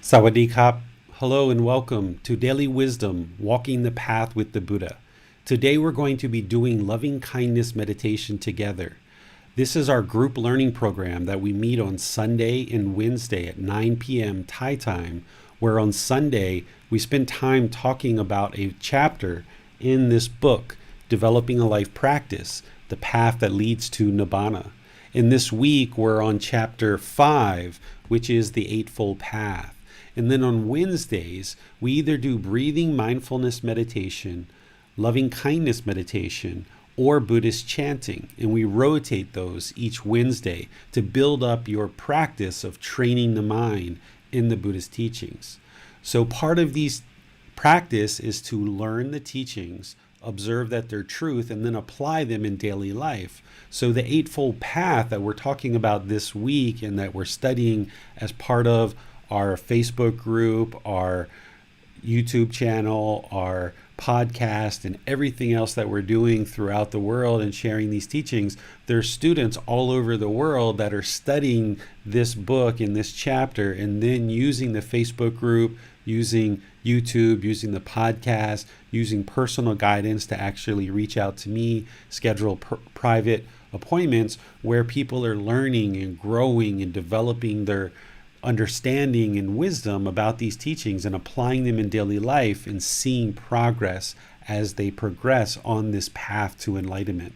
Sawadee Kap. Hello and welcome to Daily Wisdom, Walking the Path with the Buddha. Today we're going to be doing loving kindness meditation together. This is our group learning program that we meet on Sunday and Wednesday at 9 p.m. Thai time, where on Sunday we spend time talking about a chapter in this book, Developing a Life Practice, the path that leads to Nibbana. And this week we're on chapter 5, which is the Eightfold Path. And then on Wednesdays, we either do breathing mindfulness meditation, loving kindness meditation, or Buddhist chanting. And we rotate those each Wednesday to build up your practice of training the mind in the Buddhist teachings. So part of these practice is to learn the teachings, observe that they're truth, and then apply them in daily life. So the Eightfold Path that we're talking about this week and that we're studying as part of our Facebook group, our YouTube channel, our podcast, and everything else that we're doing throughout the world and sharing these teachings, there's students all over the world that are studying this book in this chapter and then using the Facebook group, using YouTube, using the podcast, using personal guidance to actually reach out to me, schedule private appointments where people are learning and growing and developing their understanding and wisdom about these teachings and applying them in daily life and seeing progress as they progress on this path to enlightenment.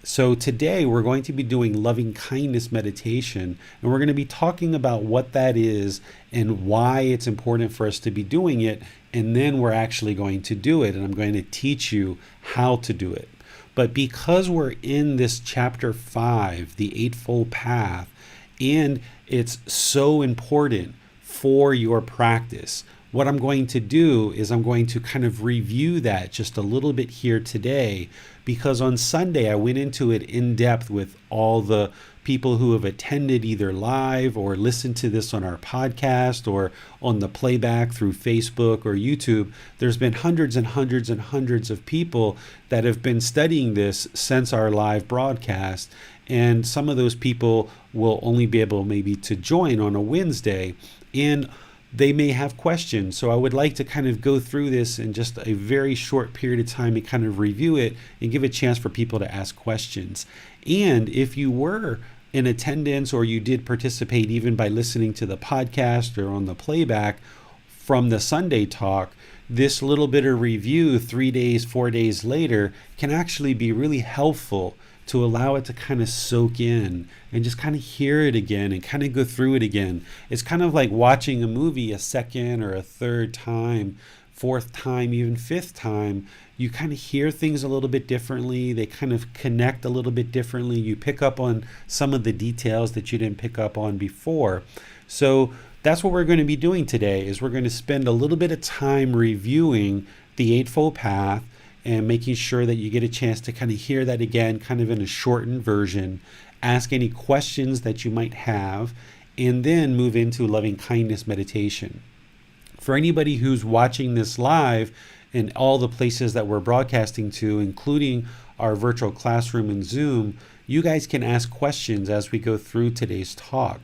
So today we're going to be doing loving kindness meditation, and we're going to be talking about what that is and why it's important for us to be doing it, and then we're actually going to do it, and I'm going to teach you how to do it. But because we're in this chapter 5, the Eightfold Path, and it's so important for your practice, what I'm going to do is I'm going to kind of review that just a little bit here today, because on Sunday I went into it in depth with all the people who have attended either live or listened to this on our podcast or on the playback through Facebook or YouTube. There's been hundreds and hundreds and hundreds of people that have been studying this since our live broadcast. And some of those people will only be able maybe to join on a Wednesday, and they may have questions. So I would like to kind of go through this in just a very short period of time and kind of review it and give a chance for people to ask questions. And if you were in attendance or you did participate even by listening to the podcast or on the playback from the Sunday talk, this little bit of review 3 days, 4 days later can actually be really helpful to allow it to kind of soak in and just kind of hear it again and kind of go through it again. It's kind of like watching a movie a second or a third time, fourth time, even fifth time. You kind of hear things a little bit differently. They kind of connect a little bit differently. You pick up on some of the details that you didn't pick up on before. So that's what we're going to be doing today, is we're going to spend a little bit of time reviewing the Eightfold Path and making sure that you get a chance to kind of hear that again, kind of in a shortened version, ask any questions that you might have, and then move into loving kindness meditation. For anybody who's watching this live in all the places that we're broadcasting to, including our virtual classroom and Zoom, you guys can ask questions as we go through today's talk.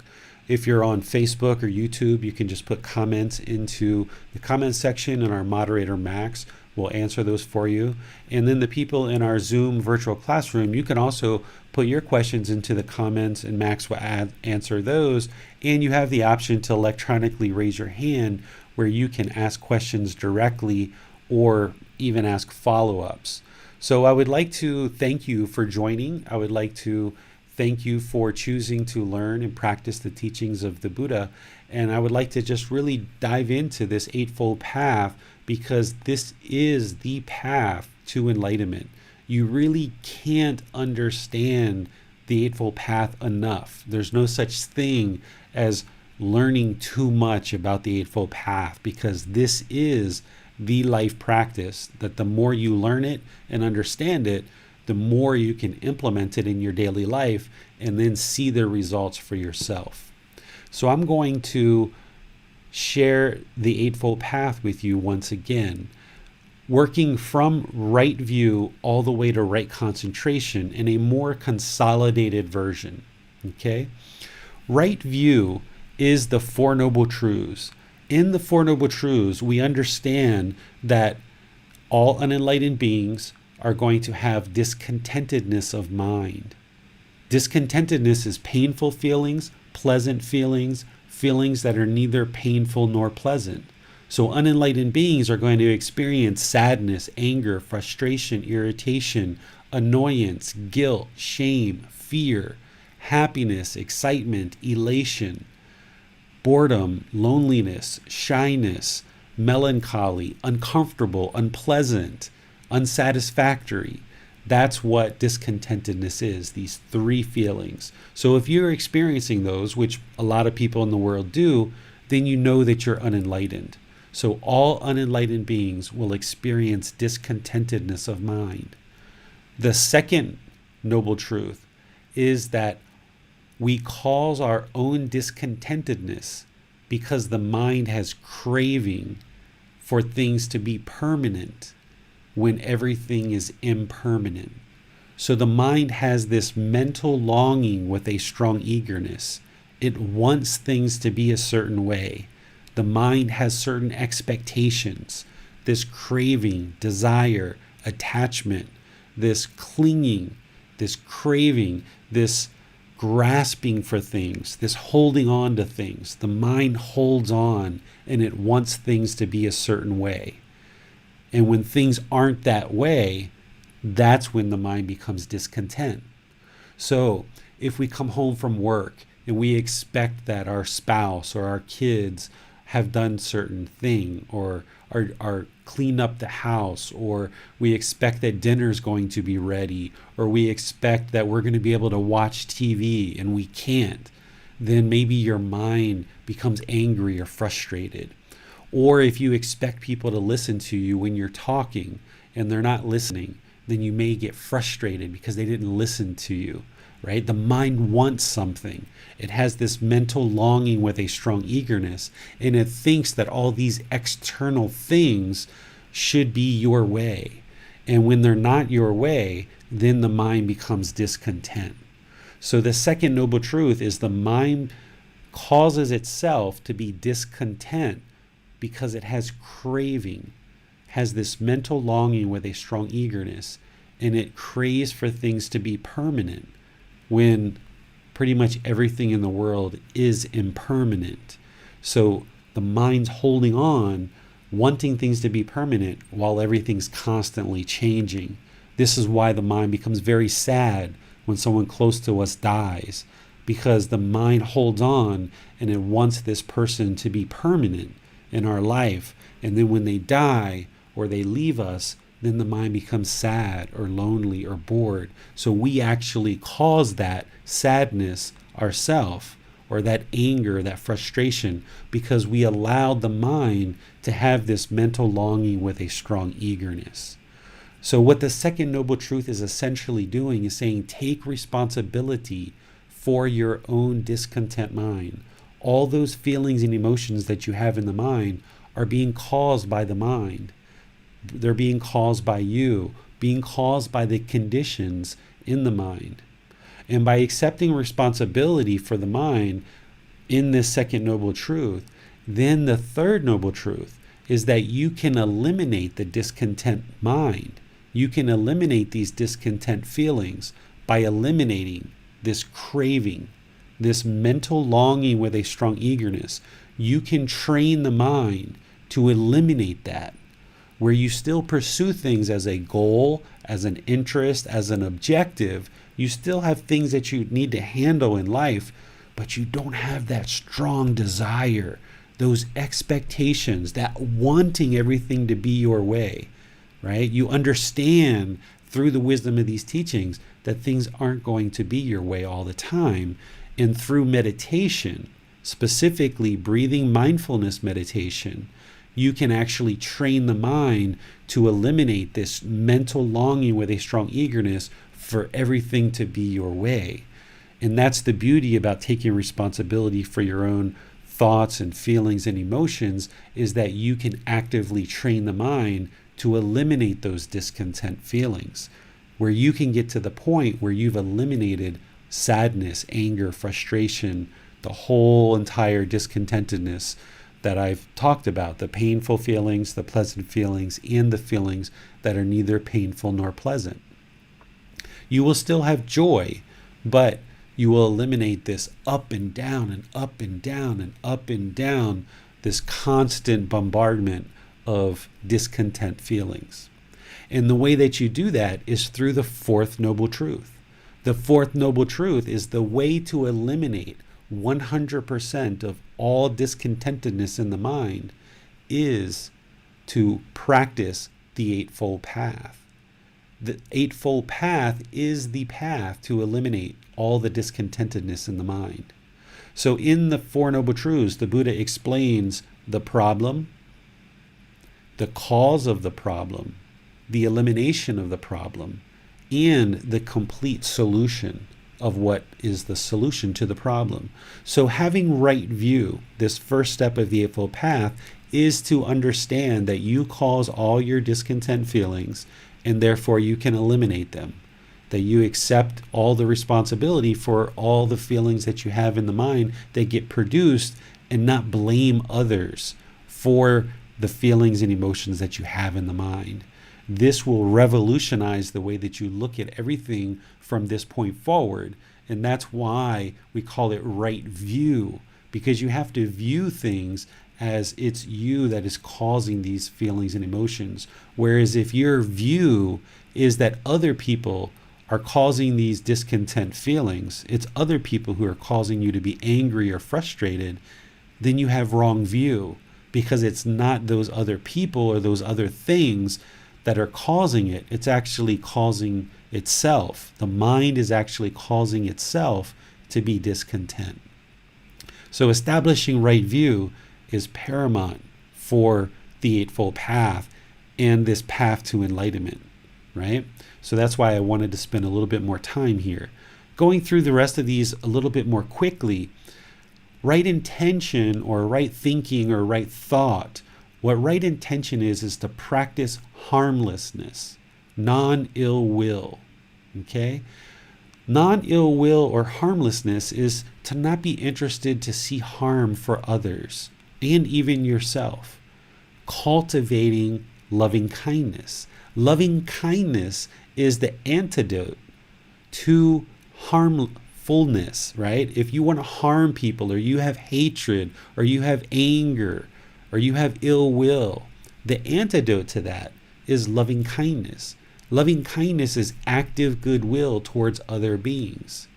If you're on Facebook or YouTube, you can just put comments into the comment section, and our moderator, Max, will answer those for you. And then the people in our Zoom virtual classroom, you can also put your questions into the comments, and Max will answer those. And you have the option to electronically raise your hand where you can ask questions directly or even ask follow-ups. So I would like to thank you for joining. I would like to thank you for choosing to learn and practice the teachings of the Buddha. And I would like to just really dive into this Eightfold Path, because this is the path to enlightenment. You really can't understand the Eightfold Path enough. There's no such thing as learning too much about the Eightfold Path, because this is the life practice that the more you learn it and understand it, the more you can implement it in your daily life and then see the results for yourself. So I'm going to share the Eightfold Path with you once again, working from right view all the way to right concentration in a more consolidated version. Okay? Right view is the Four Noble Truths. in the Four Noble Truths, we understand that all unenlightened beings are going to have discontentedness of mind. Discontentedness is painful feelings, pleasant feelings, feelings that are neither painful nor pleasant. So unenlightened beings are going to experience sadness, anger, frustration, irritation, annoyance, guilt, shame, fear, happiness, excitement, elation, boredom, loneliness, shyness, melancholy, uncomfortable, unpleasant, unsatisfactory. That's what discontentedness is, these three feelings. So if you're experiencing those, which a lot of people in the world do, then you know that you're unenlightened. So all unenlightened beings will experience discontentedness of mind. The second noble truth is that we cause our own discontentedness because the mind has craving for things to be permanent when everything is impermanent. So the mind has this mental longing with a strong eagerness. It wants things to be a certain way. The mind has certain expectations, this craving, desire, attachment, this clinging, this craving, this grasping for things, this holding on to things. The mind holds on and it wants things to be a certain way. And when things aren't that way, that's when the mind becomes discontent. So if we come home from work and we expect that our spouse or our kids have done certain thing, or are clean up the house, or we expect that dinner's going to be ready, or we expect that we're going to be able to watch TV and we can't, then maybe your mind becomes angry or frustrated. Or if you expect people to listen to you when you're talking and they're not listening, then you may get frustrated because they didn't listen to you, right? The mind wants something. It has this mental longing with a strong eagerness, and it thinks that all these external things should be your way. And when they're not your way, then the mind becomes discontent. So the second noble truth is the mind causes itself to be discontent because it has craving, has this mental longing with a strong eagerness, and it craves for things to be permanent when pretty much everything in the world is impermanent. So the mind's holding on, wanting things to be permanent while everything's constantly changing. This is why the mind becomes very sad when someone close to us dies, because the mind holds on and it wants this person to be permanent in our life. And then when they die or they leave us, then the mind becomes sad or lonely or bored. So we actually cause that sadness ourselves, or that anger, that frustration, because we allowed the mind to have this mental longing with a strong eagerness. So what the second noble truth is essentially doing is saying, take responsibility for your own discontent mind. All those feelings and emotions that you have in the mind are being caused by the mind. They're being caused by you, being caused by the conditions in the mind. And by accepting responsibility for the mind in this second noble truth, then the third noble truth is that you can eliminate the discontent mind. You can eliminate these discontent feelings by eliminating this craving, this mental longing with a strong eagerness. You can train the mind to eliminate that, where you still pursue things as a goal, as an interest, as an objective. You still have things that you need to handle in life, but you don't have that strong desire, those expectations, that wanting everything to be your way, right? You understand through the wisdom of these teachings that things aren't going to be your way all the time. And through meditation, specifically breathing mindfulness meditation, you can actually train the mind to eliminate this mental longing with a strong eagerness for everything to be your way. And that's the beauty about taking responsibility for your own thoughts and feelings and emotions, is that you can actively train the mind to eliminate those discontent feelings, where you can get to the point where you've eliminated sadness, anger, frustration, the whole entire discontentedness, that I've talked about, the painful feelings, the pleasant feelings, and the feelings that are neither painful nor pleasant. You will still have joy, but you will eliminate this up and down and up and down and up and down, this constant bombardment of discontent feelings. And the way that you do that is through the fourth noble truth. The fourth noble truth is the way to eliminate 100% of all discontentedness in the mind is to practice the Eightfold Path. The Eightfold Path is the path to eliminate all the discontentedness in the mind. So in the Four Noble Truths, the Buddha explains the problem, the cause of the problem, the elimination of the problem, and the complete solution of what is the solution to the problem. So having right view, this first step of the Eightfold Path, is to understand that you cause all your discontent feelings and therefore you can eliminate them. That you accept all the responsibility for all the feelings that you have in the mind that get produced and not blame others for the feelings and emotions that you have in the mind. This will revolutionize the way that you look at everything from this point forward. And that's why we call it right view, because you have to view things as it's you that is causing these feelings and emotions. Whereas if your view is that other people are causing these discontent feelings, it's other people who are causing you to be angry or frustrated, then you have wrong view, because it's not those other people or those other things that are causing it. It's actually causing itself. The mind is actually causing itself to be discontent. So establishing right view is paramount for the Eightfold Path and this path to enlightenment, right? So that's why I wanted to spend a little bit more time here. Going through the rest of these a little bit more quickly, right intention or right thinking or right thought, what right intention is to practice harmlessness, non-ill will, okay? Non-ill will or harmlessness is to not be interested to see harm for others and even yourself. Cultivating loving kindness. Loving kindness is the antidote to harmfulness, right? If you want to harm people, or you have hatred, or you have anger, or you have ill will, the antidote to that is loving kindness. Loving kindness is active goodwill towards other beings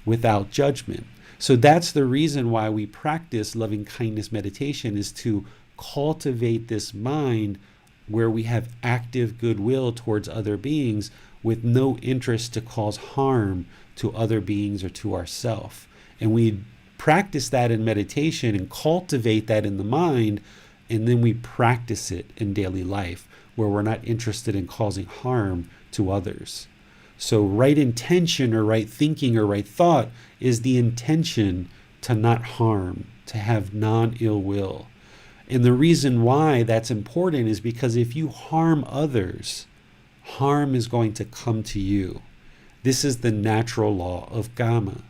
without judgment. So that's the reason why we practice loving kindness meditation, is to cultivate this mind where we have active goodwill towards other beings with no interest to cause harm to other beings or to ourselves. And we practice that in meditation and cultivate that in the mind, and then we practice it in daily life where we're not interested in causing harm to others. So right intention or right thinking or right thought is the intention to not harm, to have non-ill will. And the reason why that's important is because if you harm others, harm is going to come to you. This is the natural law of Karma.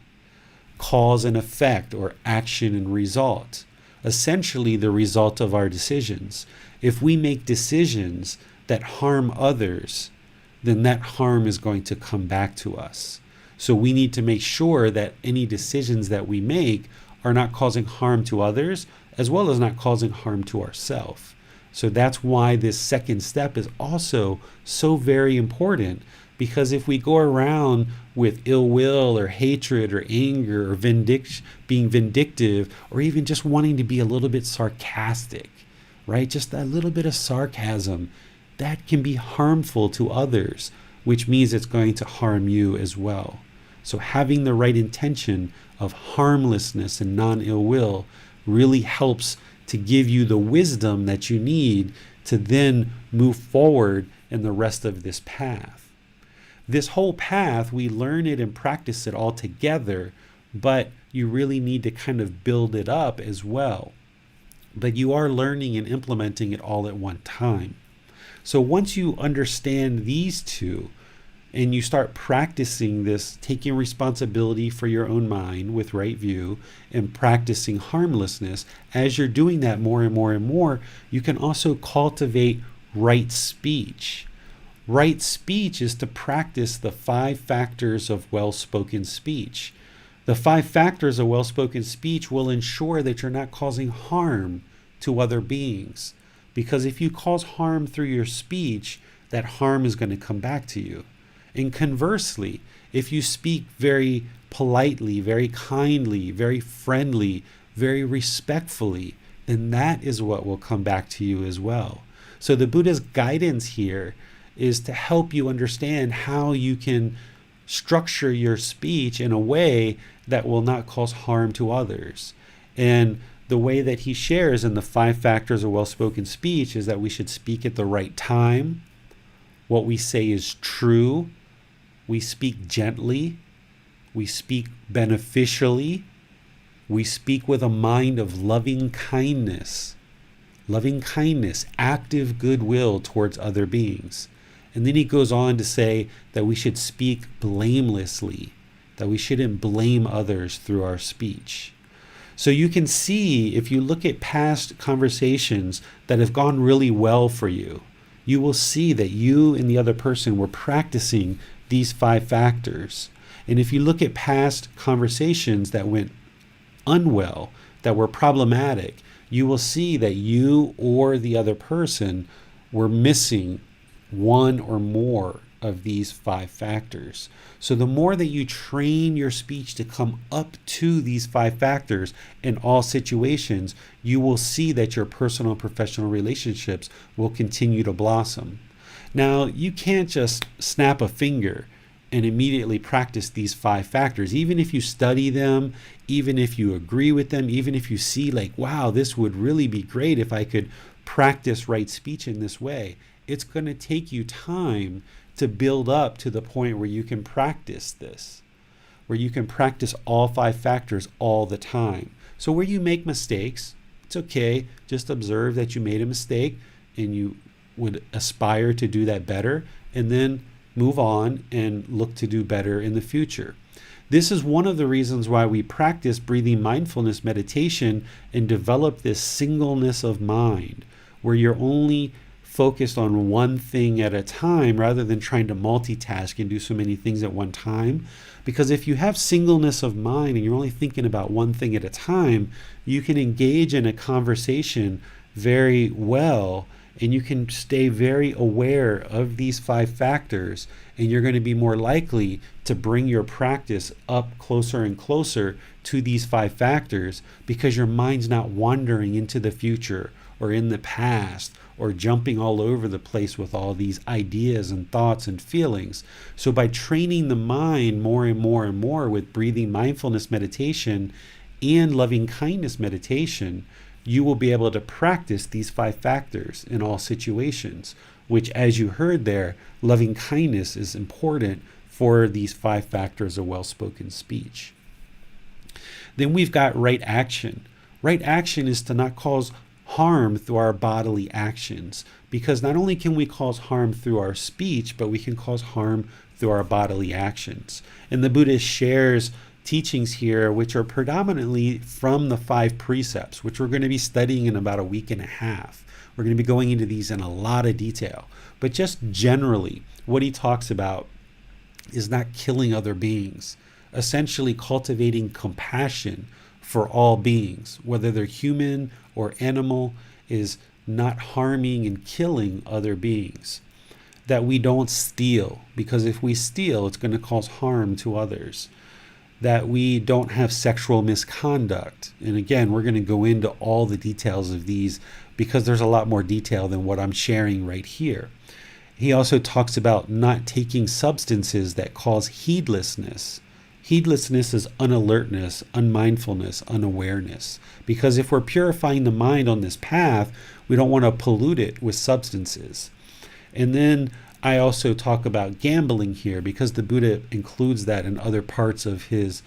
Cause and effect, or action and result. Essentially the result of our decisions. If we make decisions that harm others, then that harm is going to come back to us. So we need to make sure that any decisions that we make are not causing harm to others, as well as not causing harm to ourselves. So that's why this second step is also so very important, because if we go around with ill will or hatred or anger or being vindictive, or even just wanting to be a little bit sarcastic, right? Just a little bit of sarcasm, that can be harmful to others, which means it's going to harm you as well. So having the right intention of harmlessness and non-ill will really helps to give you the wisdom that you need to then move forward in the rest of this path. This whole path, we learn it and practice it all together, but you really need to kind of build it up as well. But you are learning and implementing it all at one time. So once you understand these two, and you start practicing this, taking responsibility for your own mind with right view and practicing harmlessness, as you're doing that more and more and more, you can also cultivate right speech. Right speech is to practice the 5 factors of well-spoken speech. The 5 factors of well-spoken speech will ensure that you're not causing harm to other beings. Because if you cause harm through your speech, that harm is going to come back to you. And conversely, if you speak very politely, very kindly, very friendly, very respectfully, then that is what will come back to you as well. So the Buddha's guidance here is to help you understand how you can structure your speech in a way that will not cause harm to others. And the way that he shares in the 5 factors of well-spoken speech is that we should speak at the right time. What we say is true. We speak gently. We speak beneficially. We speak with a mind of loving kindness. Loving kindness, active goodwill towards other beings. And then he goes on to say that we should speak blamelessly, that we shouldn't blame others through our speech. So you can see, if you look at past conversations that have gone really well for you, you will see that you and the other person were practicing these 5 factors. And if you look at past conversations that went unwell, that were problematic, you will see that you or the other person were missing one or more of these 5 factors. So the more that you train your speech to come up to these 5 factors in all situations, you will see that your personal and professional relationships will continue to blossom. Now, you can't just snap a finger and immediately practice these 5 factors. Even if you study them, even if you agree with them, even if you see like, wow, this would really be great if I could practice right speech in this way, it's going to take you time to build up to the point where you can practice this, where you can practice all 5 factors all the time. So where you make mistakes, it's okay. Just observe that you made a mistake and you would aspire to do that better, and then move on and look to do better in the future. This is one of the reasons why we practice breathing mindfulness meditation and develop this singleness of mind, where you're only focused on one thing at a time rather than trying to multitask and do so many things at one time. Because if you have singleness of mind and you're only thinking about one thing at a time, you can engage in a conversation very well, and you can stay very aware of these 5 factors, and you're going to be more likely to bring your practice up closer and closer to these 5 factors, because your mind's not wandering into the future or in the past or jumping all over the place with all these ideas and thoughts and feelings. So by training the mind more and more and more with breathing mindfulness meditation and loving kindness meditation, you will be able to practice these 5 factors in all situations, which, as you heard there, loving kindness is important for these 5 factors of well-spoken speech. Then we've got right action. Right action is to not cause harm through our bodily actions, because not only can we cause harm through our speech, but we can cause harm through our bodily actions. And the Buddha shares teachings here which are predominantly from the 5 precepts, which we're going to be studying in about a week and a half. We're going to be going into these in a lot of detail. But just generally, what he talks about is not killing other beings, essentially cultivating compassion for all beings, whether they're human or animal, is not harming and killing other beings. That we don't steal, because if we steal, it's going to cause harm to others. That we don't have sexual misconduct. And again, we're going to go into all the details of these because there's a lot more detail than what I'm sharing right here. He also talks about not taking substances that cause heedlessness. Heedlessness is unalertness, unmindfulness, unawareness. Because if we're purifying the mind on this path, we don't want to pollute it with substances. And then I also talk about gambling here, because the Buddha includes that in other parts of his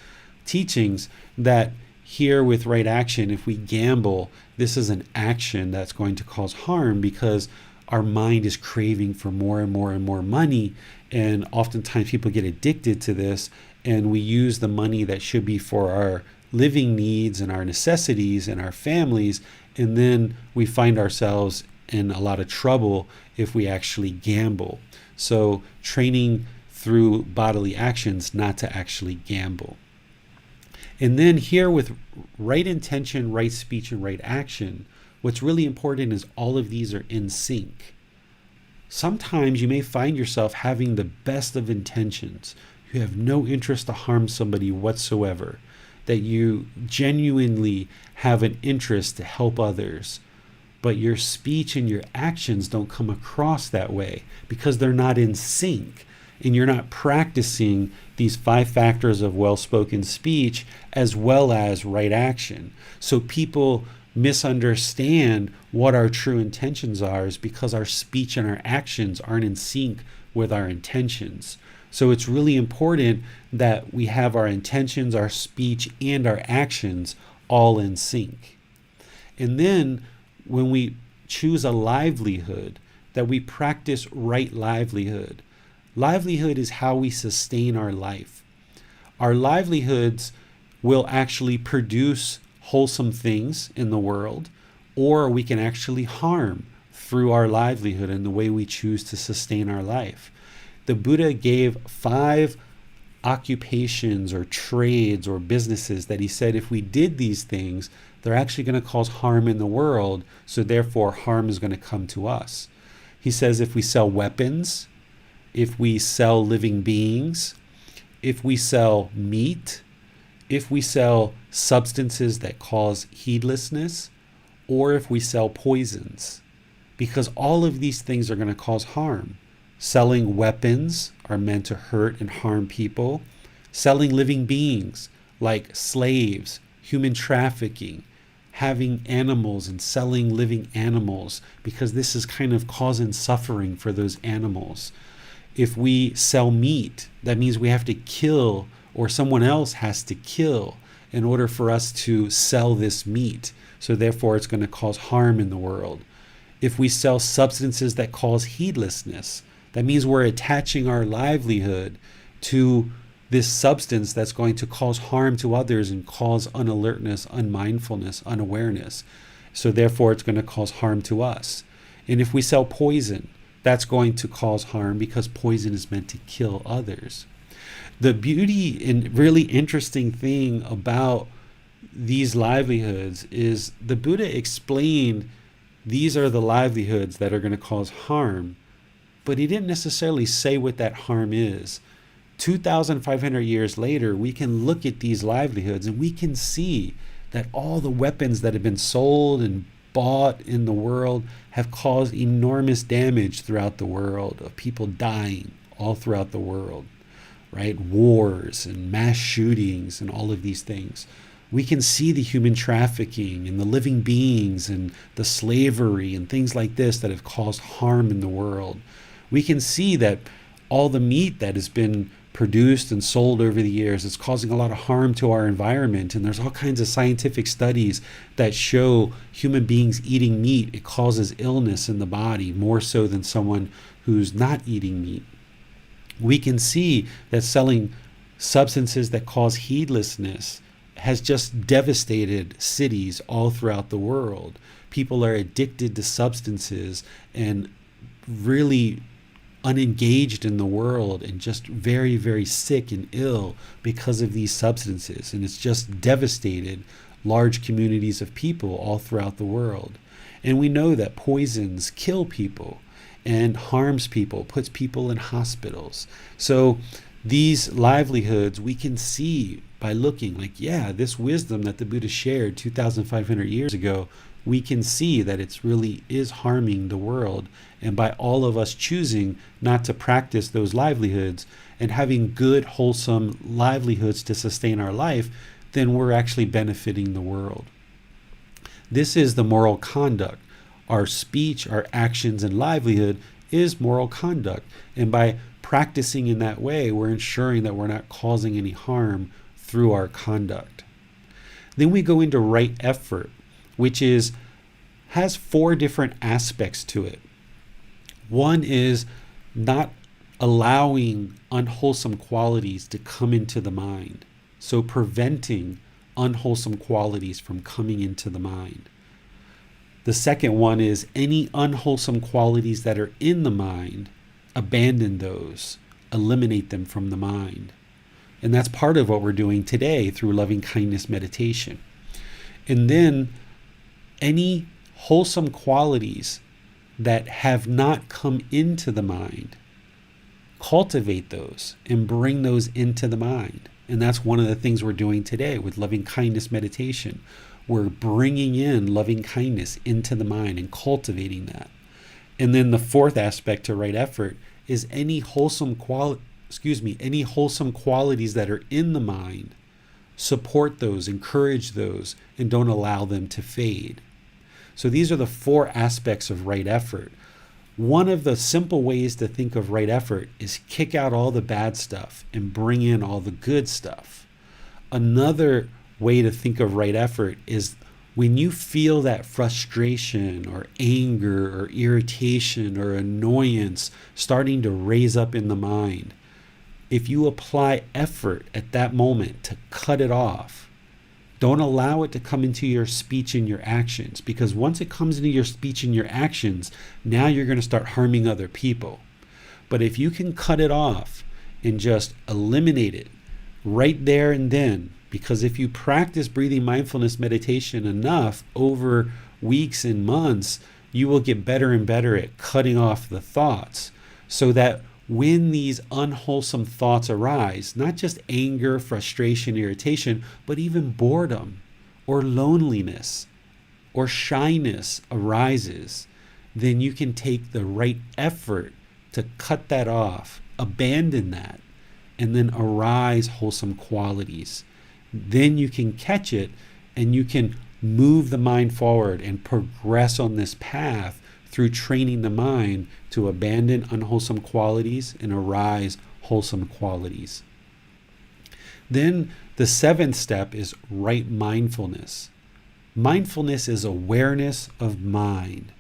teachings, that here with right action, if we gamble, this is an action that's going to cause harm, because our mind is craving for more and more and more money. And oftentimes people get addicted to this, and we use the money that should be for our living needs and our necessities and our families. And then we find ourselves in a lot of trouble if we actually gamble. So training through bodily actions not to actually gamble. And then here with right intention, right speech, and right action, what's really important is all of these are in sync. Sometimes you may find yourself having the best of intentions. You have no interest to harm somebody whatsoever, that you genuinely have an interest to help others, but your speech and your actions don't come across that way because they're not in sync, and you're not practicing these 5 factors of well-spoken speech as well as right action. So people misunderstand what our true intentions are is because our speech and our actions aren't in sync with our intentions. So it's really important that we have our intentions, our speech, and our actions all in sync. And then when we choose a livelihood, that we practice right livelihood. Livelihood is how we sustain our life. Our livelihoods will actually produce wholesome things in the world, or we can actually harm through our livelihood and the way we choose to sustain our life. The Buddha gave 5 occupations or trades or businesses that he said if we did these things, they're actually going to cause harm in the world, so therefore harm is going to come to us. He says if we sell weapons, if we sell living beings, if we sell meat, if we sell substances that cause heedlessness, or if we sell poisons, because all of these things are going to cause harm. Selling weapons are meant to hurt and harm people. Selling living beings like slaves, human trafficking, having animals and selling living animals, because this is kind of causing suffering for those animals. If we sell meat, that means we have to kill, or someone else has to kill in order for us to sell this meat. So therefore it's going to cause harm in the world. If we sell substances that cause heedlessness, that means we're attaching our livelihood to this substance that's going to cause harm to others and cause unalertness, unmindfulness, unawareness. So therefore it's going to cause harm to us. And if we sell poison, that's going to cause harm because poison is meant to kill others. The beauty and really interesting thing about these livelihoods is the Buddha explained these are the livelihoods that are going to cause harm, but he didn't necessarily say what that harm is. 2,500 years later, we can look at these livelihoods and we can see that all the weapons that have been sold and bought in the world have caused enormous damage throughout the world, of people dying all throughout the world, right? Wars and mass shootings and all of these things. We can see the human trafficking and the living beings and the slavery and things like this that have caused harm in the world. We can see that all the meat that has been produced and sold over the years is causing a lot of harm to our environment. And there's all kinds of scientific studies that show human beings eating meat, it causes illness in the body more so than someone who's not eating meat. We can see that selling substances that cause heedlessness has just devastated cities all throughout the world. People are addicted to substances and really unengaged in the world and just very, very sick and ill because of these substances. And it's just devastated large communities of people all throughout the world. And we know that poisons kill people and harms people, puts people in hospitals. So these livelihoods we can see by looking like, yeah, this wisdom that the Buddha shared 2,500 years ago, we can see that it's really is harming the world. And by all of us choosing not to practice those livelihoods and having good, wholesome livelihoods to sustain our life, then we're actually benefiting the world. This is the moral conduct. Our speech, our actions, and livelihood is moral conduct. And by practicing in that way, we're ensuring that we're not causing any harm through our conduct. Then we go into right effort, which has 4 different aspects to it. One is not allowing unwholesome qualities to come into the mind. So preventing unwholesome qualities from coming into the mind. The second one is any unwholesome qualities that are in the mind, abandon those, eliminate them from the mind. And that's part of what we're doing today through loving kindness meditation. And then any wholesome qualities that have not come into the mind, cultivate those and bring those into the mind. And that's one of the things we're doing today with loving kindness meditation. We're bringing in loving kindness into the mind and cultivating that. And then the fourth aspect to right effort is any wholesome qualities that are in the mind, support those, encourage those, and don't allow them to fade. So these are the four aspects of right effort. One of the simple ways to think of right effort is kick out all the bad stuff and bring in all the good stuff. Another way to think of right effort is when you feel that frustration or anger or irritation or annoyance starting to raise up in the mind, if you apply effort at that moment to cut it off, don't allow it to come into your speech and your actions, because once it comes into your speech and your actions, now you're going to start harming other people. But if you can cut it off and just eliminate it right there and then, because if you practice breathing mindfulness meditation enough over weeks and months, you will get better and better at cutting off the thoughts, so that when these unwholesome thoughts arise, not just anger, frustration, irritation, but even boredom or loneliness or shyness arises, then you can take the right effort to cut that off, abandon that, and then arise wholesome qualities. Then you can catch it and you can move the mind forward and progress on this path through training the mind to abandon unwholesome qualities and arise wholesome qualities. Then the seventh step is right mindfulness. Mindfulness is awareness of mind.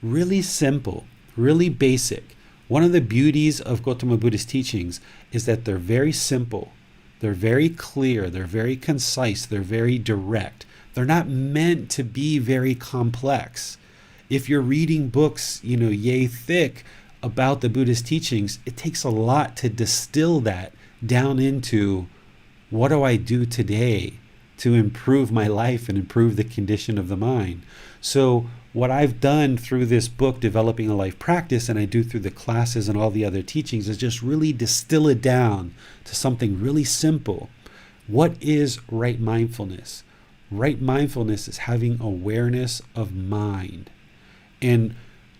Really simple, really basic. One of the beauties of Gautama Buddha's teachings is that they're very simple, they're very clear, they're very concise, they're very direct. They're not meant to be very complex. If you're reading books, yay thick about the Buddhist teachings, it takes a lot to distill that down into what do I do today to improve my life and improve the condition of the mind. So what I've done through this book, Developing a Life Practice, and I do through the classes and all the other teachings, is just really distill it down to something really simple. What is right mindfulness? Right mindfulness is having awareness of mind. And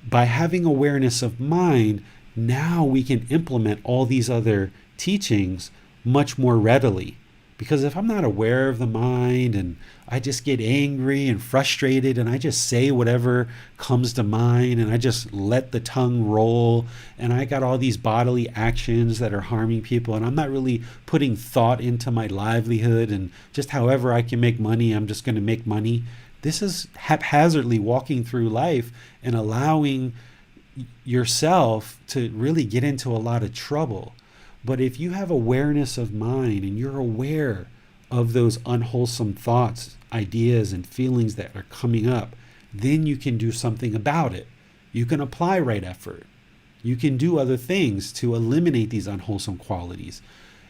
by having awareness of mind, now we can implement all these other teachings much more readily. Because if I'm not aware of the mind and I just get angry and frustrated and I just say whatever comes to mind and I just let the tongue roll and I got all these bodily actions that are harming people and I'm not really putting thought into my livelihood and just however I can make money, I'm just going to make money. This is haphazardly walking through life and allowing yourself to really get into a lot of trouble. But if you have awareness of mind and you're aware of those unwholesome thoughts, ideas, and feelings that are coming up, then you can do something about it. You can apply right effort. You can do other things to eliminate these unwholesome qualities.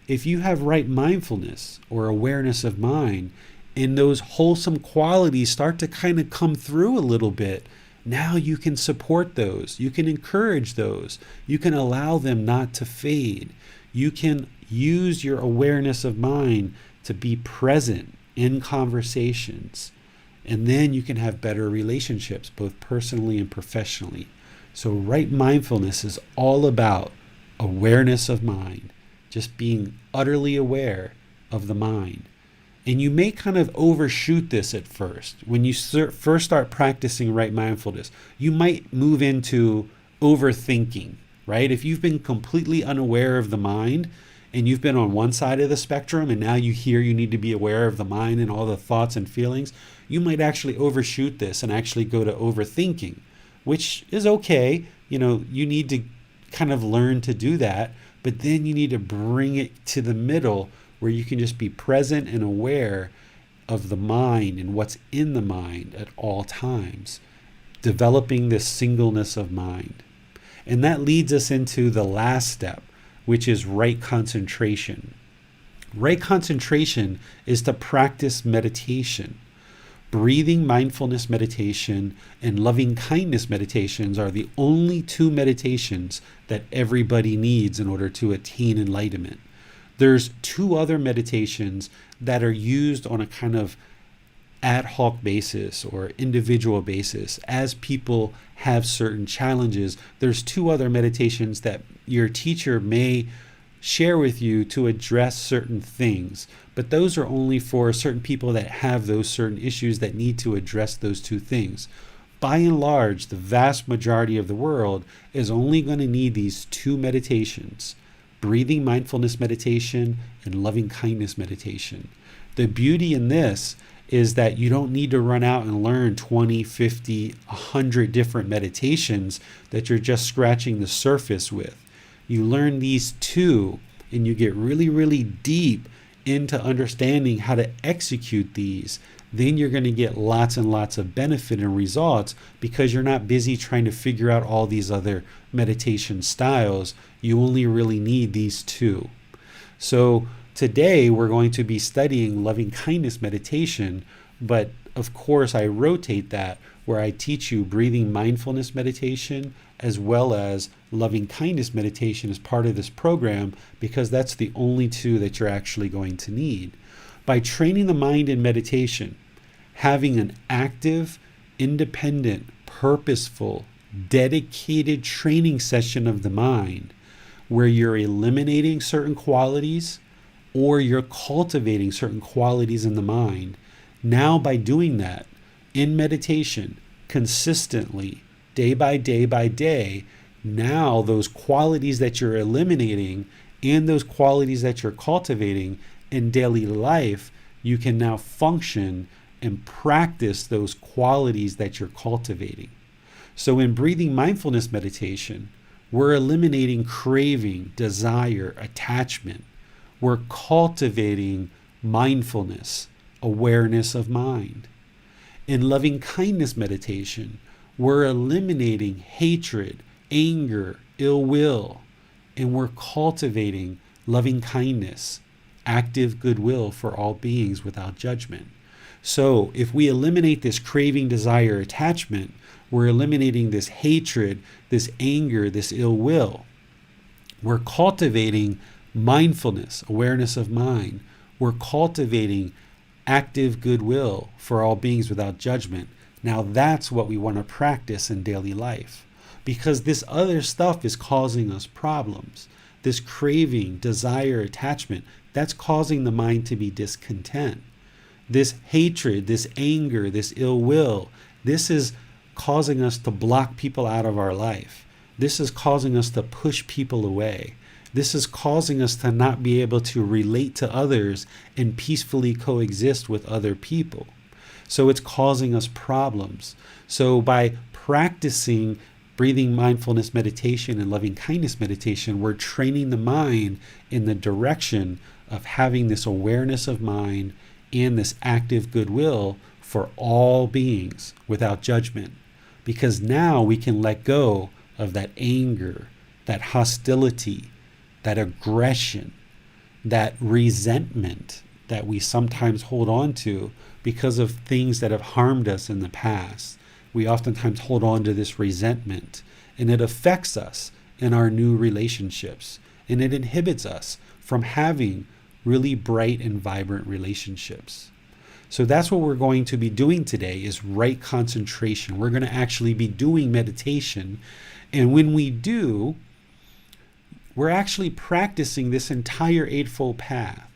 If you have right mindfulness or awareness of mind, and those wholesome qualities start to kind of come through a little bit, now you can support those. You can encourage those. You can allow them not to fade. You can use your awareness of mind to be present in conversations. And then you can have better relationships, both personally and professionally. So right mindfulness is all about awareness of mind, just being utterly aware of the mind. And you may kind of overshoot this at first. When you first start practicing right mindfulness, you might move into overthinking, right? If you've been completely unaware of the mind and you've been on one side of the spectrum and now you hear you need to be aware of the mind and all the thoughts and feelings, you might actually overshoot this and actually go to overthinking. which is okay. You need to kind of learn to do that, but then you need to bring it to the middle where you can just be present and aware of the mind and what's in the mind at all times, developing this singleness of mind. And that leads us into the last step, which is right concentration. Right concentration is to practice meditation. Breathing mindfulness meditation and loving kindness meditations are the only two meditations that everybody needs in order to attain enlightenment. There's two other meditations that are used on a kind of ad hoc basis or individual basis as people have certain challenges. There's two other meditations that your teacher may share with you to address certain things, but those are only for certain people that have those certain issues that need to address those two things. By and large, the vast majority of the world is only going to need these two meditations: breathing mindfulness meditation and loving kindness meditation. The beauty in this is that you don't need to run out and learn 20, 50, 100 different meditations that you're just scratching the surface with. You learn these two and you get really, really deep into understanding how to execute these. Then you're going to get lots and lots of benefit and results because you're not busy trying to figure out all these other meditation styles. You only really need these two. So today we're going to be studying loving kindness meditation, but of course I rotate that where I teach you breathing mindfulness meditation as well as loving kindness meditation as part of this program, because that's the only two that you're actually going to need. By training the mind in meditation, having an active, independent, purposeful, dedicated training session of the mind where you're eliminating certain qualities or you're cultivating certain qualities in the mind. Now by doing that in meditation consistently, day by day, now those qualities that you're eliminating and those qualities that you're cultivating in daily life, you can now function and practice those qualities that you're cultivating. So in breathing mindfulness meditation, we're eliminating craving, desire, attachment. We're cultivating mindfulness, awareness of mind. In loving kindness meditation, we're eliminating hatred, anger, ill will, and we're cultivating loving kindness, active goodwill for all beings without judgment. So if we eliminate this craving, desire, attachment, we're eliminating this hatred, this anger, this ill will. We're cultivating mindfulness, awareness of mind. We're cultivating active goodwill for all beings without judgment. Now that's what we want to practice in daily life, because this other stuff is causing us problems. This craving, desire, attachment, that's causing the mind to be discontent. This hatred, this anger, this ill will, this is causing us to block people out of our life. This is causing us to push people away. This is causing us to not be able to relate to others and peacefully coexist with other people. So it's causing us problems. So by practicing breathing mindfulness meditation and loving kindness meditation, we're training the mind in the direction of having this awareness of mind and this active goodwill for all beings without judgment. Because now we can let go of that anger, that hostility, that aggression, that resentment that we sometimes hold on to because of things that have harmed us in the past. We oftentimes hold on to this resentment, and it affects us in our new relationships, and it inhibits us from having really bright and vibrant relationships. So that's what we're going to be doing today, is right concentration. We're going to actually be doing meditation, and when we do, we're actually practicing this entire Eightfold Path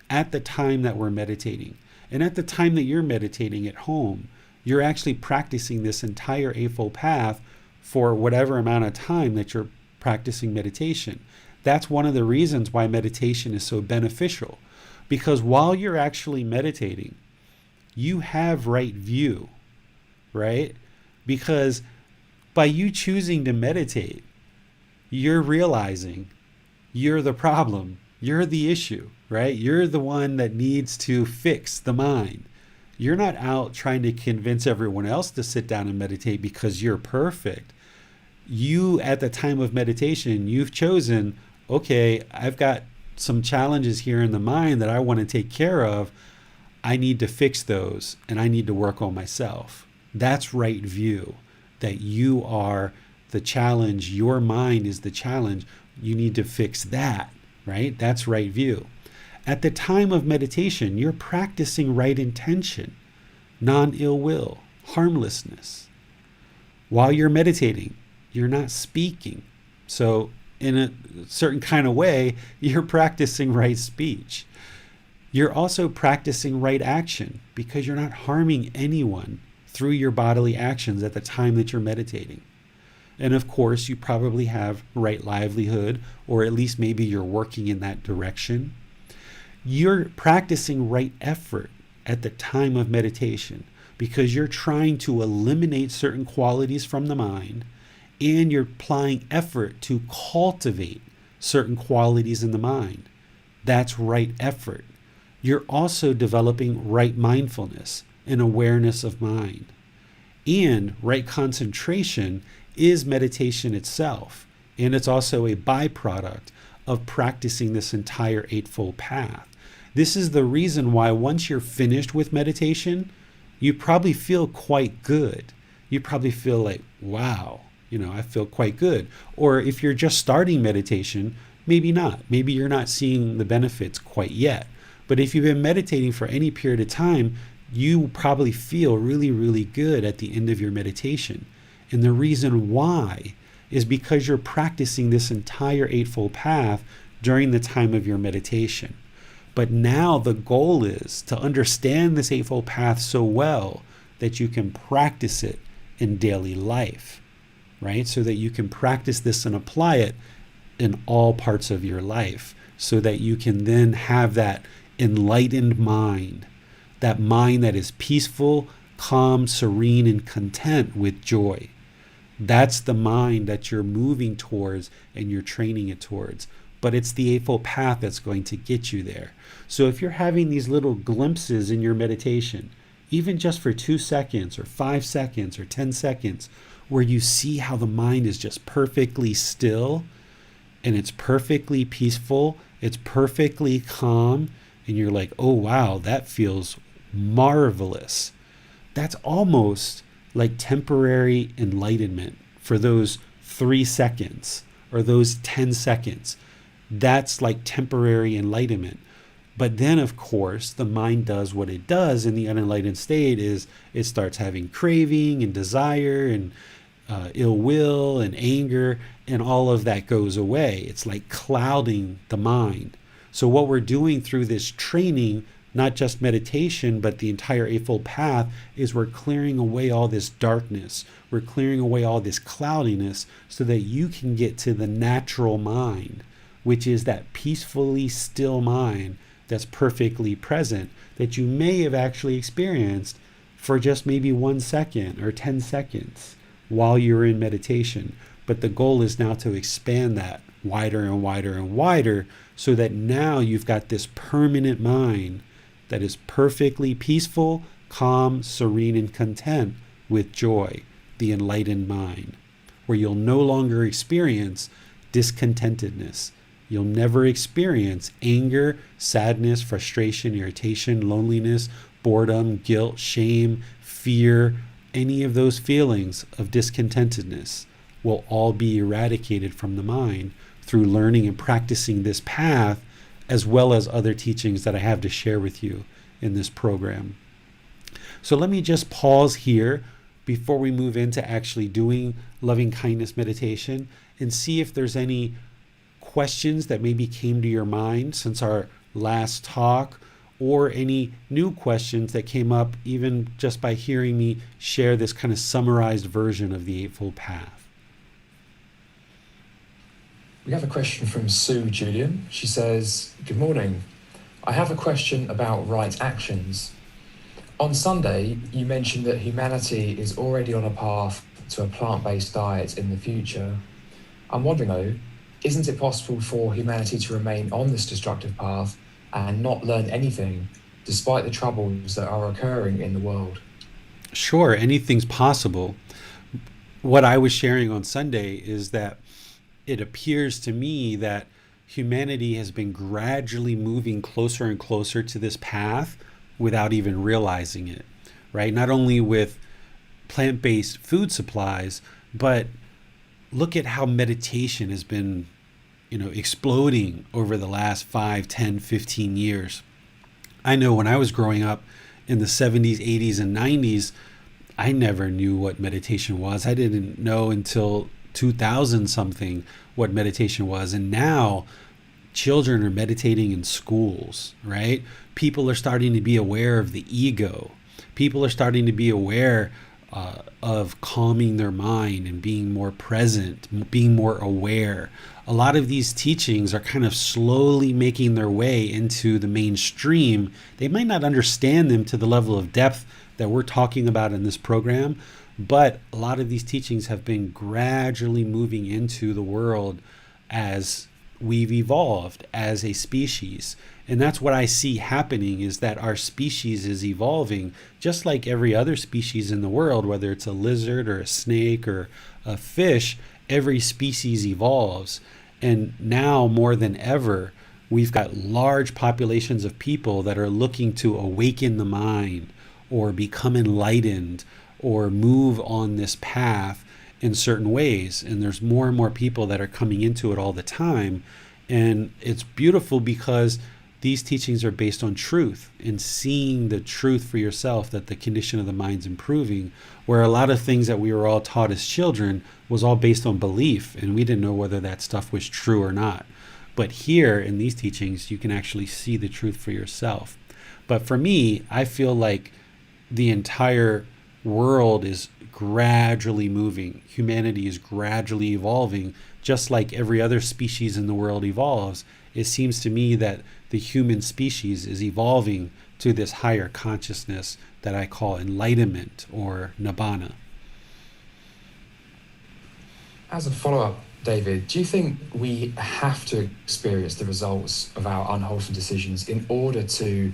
at the time that we're meditating. And at the time that you're meditating at home, you're actually practicing this entire Eightfold Path for whatever amount of time that you're practicing meditation. That's one of the reasons why meditation is so beneficial, because while you're actually meditating, you have right view, right? Because By you choosing to meditate, you're realizing you're the problem. You're the issue, right? You're the one that needs to fix the mind. You're not out trying to convince everyone else to sit down and meditate because you're perfect. You, at the time of meditation, you've chosen, okay, I've got some challenges here in the mind that I want to take care of. I need to fix those and I need to work on myself. That's right view, that you are the challenge. Your mind is the challenge. You need to fix that, right? That's right view. At the time of meditation, you're practicing right intention, non-ill will, harmlessness. While you're meditating, you're not speaking. So in a certain kind of way, you're practicing right speech. You're also practicing right action because you're not harming anyone through your bodily actions at the time that you're meditating. And of course, you probably have right livelihood, or at least maybe you're working in that direction. You're practicing right effort at the time of meditation because you're trying to eliminate certain qualities from the mind, and you're applying effort to cultivate certain qualities in the mind. That's right effort. You're also developing right mindfulness and awareness of mind. And right concentration is meditation itself. And it's also a byproduct of practicing this entire Eightfold Path. This is the reason why once you're finished with meditation, you probably feel quite good. You probably feel like, wow, I feel quite good. Or if you're just starting meditation, maybe not. Maybe you're not seeing the benefits quite yet. But if you've been meditating for any period of time, you probably feel really, really good at the end of your meditation. And the reason why is because you're practicing this entire Eightfold Path during the time of your meditation. But now the goal is to understand this Eightfold Path so well that you can practice it in daily life, right? So that you can practice this and apply it in all parts of your life so that you can then have that enlightened mind, that mind that is peaceful, calm, serene, and content with joy. That's the mind that you're moving towards and you're training it towards. But it's the Eightfold Path that's going to get you there. So if you're having these little glimpses in your meditation, even just for 2 seconds or 5 seconds or 10 seconds, where you see how the mind is just perfectly still and it's perfectly peaceful, it's perfectly calm, and you're like, oh wow, that feels marvelous. That's almost like temporary enlightenment for those 3 seconds or those 10 seconds. That's like temporary enlightenment. But then, of course, the mind does what it does in the unenlightened state is it starts having craving and desire and ill will and anger, and all of that goes away. It's like clouding the mind. So what we're doing through this training, not just meditation, but the entire Eightfold Path, is we're clearing away all this darkness. We're clearing away all this cloudiness so that you can get to the natural mind, which is that peacefully still mind that's perfectly present, that you may have actually experienced for just maybe 1 second or 10 seconds while you're in meditation. But the goal is now to expand that wider and wider and wider so that now you've got this permanent mind that is perfectly peaceful, calm, serene, and content with joy, the enlightened mind, where you'll no longer experience discontentedness. You'll never experience anger, sadness, frustration, irritation, loneliness, boredom, guilt, shame, fear. Any of those feelings of discontentedness will all be eradicated from the mind through learning and practicing this path, as well as other teachings that I have to share with you in this program. So let me just pause here before we move into actually doing loving kindness meditation and see if there's any questions that maybe came to your mind since our last talk, or any new questions that came up even just by hearing me share this kind of summarized version of the Eightfold Path. We have a question from Sue Julian. She says, good morning. I have a question about right actions. On Sunday, you mentioned that humanity is already on a path to a plant-based diet in the future. I'm wondering though, isn't it possible for humanity to remain on this destructive path and not learn anything, despite the troubles that are occurring in the world? Sure, anything's possible. What I was sharing on Sunday is that it appears to me that humanity has been gradually moving closer and closer to this path without even realizing it, right? Not only with plant-based food supplies, but look at how meditation has been, exploding over the last 5, 10, 15 years. I know when I was growing up in the 70s, 80s, and 90s, I never knew what meditation was. I didn't know until 2000 something what meditation was. And now children are meditating in schools, right? People are starting to be aware of the ego. People are starting to be aware of calming their mind and being more present, being more aware. A lot of these teachings are kind of slowly making their way into the mainstream. They might not understand them to the level of depth that we're talking about in this program, but a lot of these teachings have been gradually moving into the world as we've evolved as a species. And that's what I see happening, is that our species is evolving just like every other species in the world, whether it's a lizard or a snake or a fish. Every species evolves. And now more than ever, we've got large populations of people that are looking to awaken the mind or become enlightened or move on this path in certain ways. And there's more and more people that are coming into it all the time. And it's beautiful because these teachings are based on truth and seeing the truth for yourself, that the condition of the mind's improving, where a lot of things that we were all taught as children was all based on belief, and we didn't know whether that stuff was true or not. But here in these teachings, you can actually see the truth for yourself. But for me, I feel like the entire world is gradually moving. Humanity is gradually evolving, just like every other species in the world evolves. It seems to me that the human species is evolving to this higher consciousness that I call enlightenment or nibbana. As a follow-up, David, do you think we have to experience the results of our unwholesome decisions in order to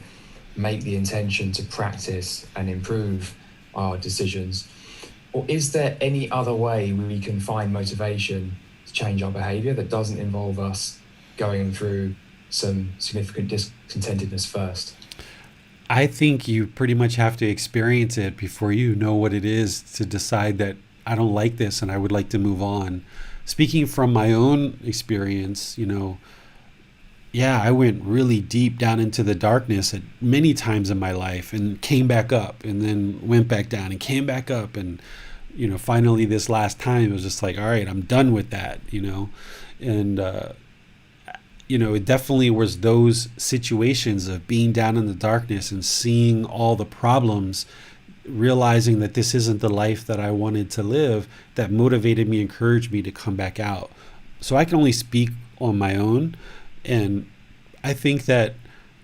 make the intention to practice and improve our decisions? Or is there any other way we can find motivation to change our behavior that doesn't involve us going through some significant discontentedness first? I think you pretty much have to experience it before you know what it is to decide that I don't like this and I would like to move on. Speaking from my own experience, I went really deep down into the darkness at many times in my life and came back up and then went back down and came back up. And, finally this last time it was just like, all right, I'm done with that, and, it definitely was those situations of being down in the darkness and seeing all the problems, realizing that this isn't the life that I wanted to live, that motivated me, encouraged me to come back out. So I can only speak on my own. And I think that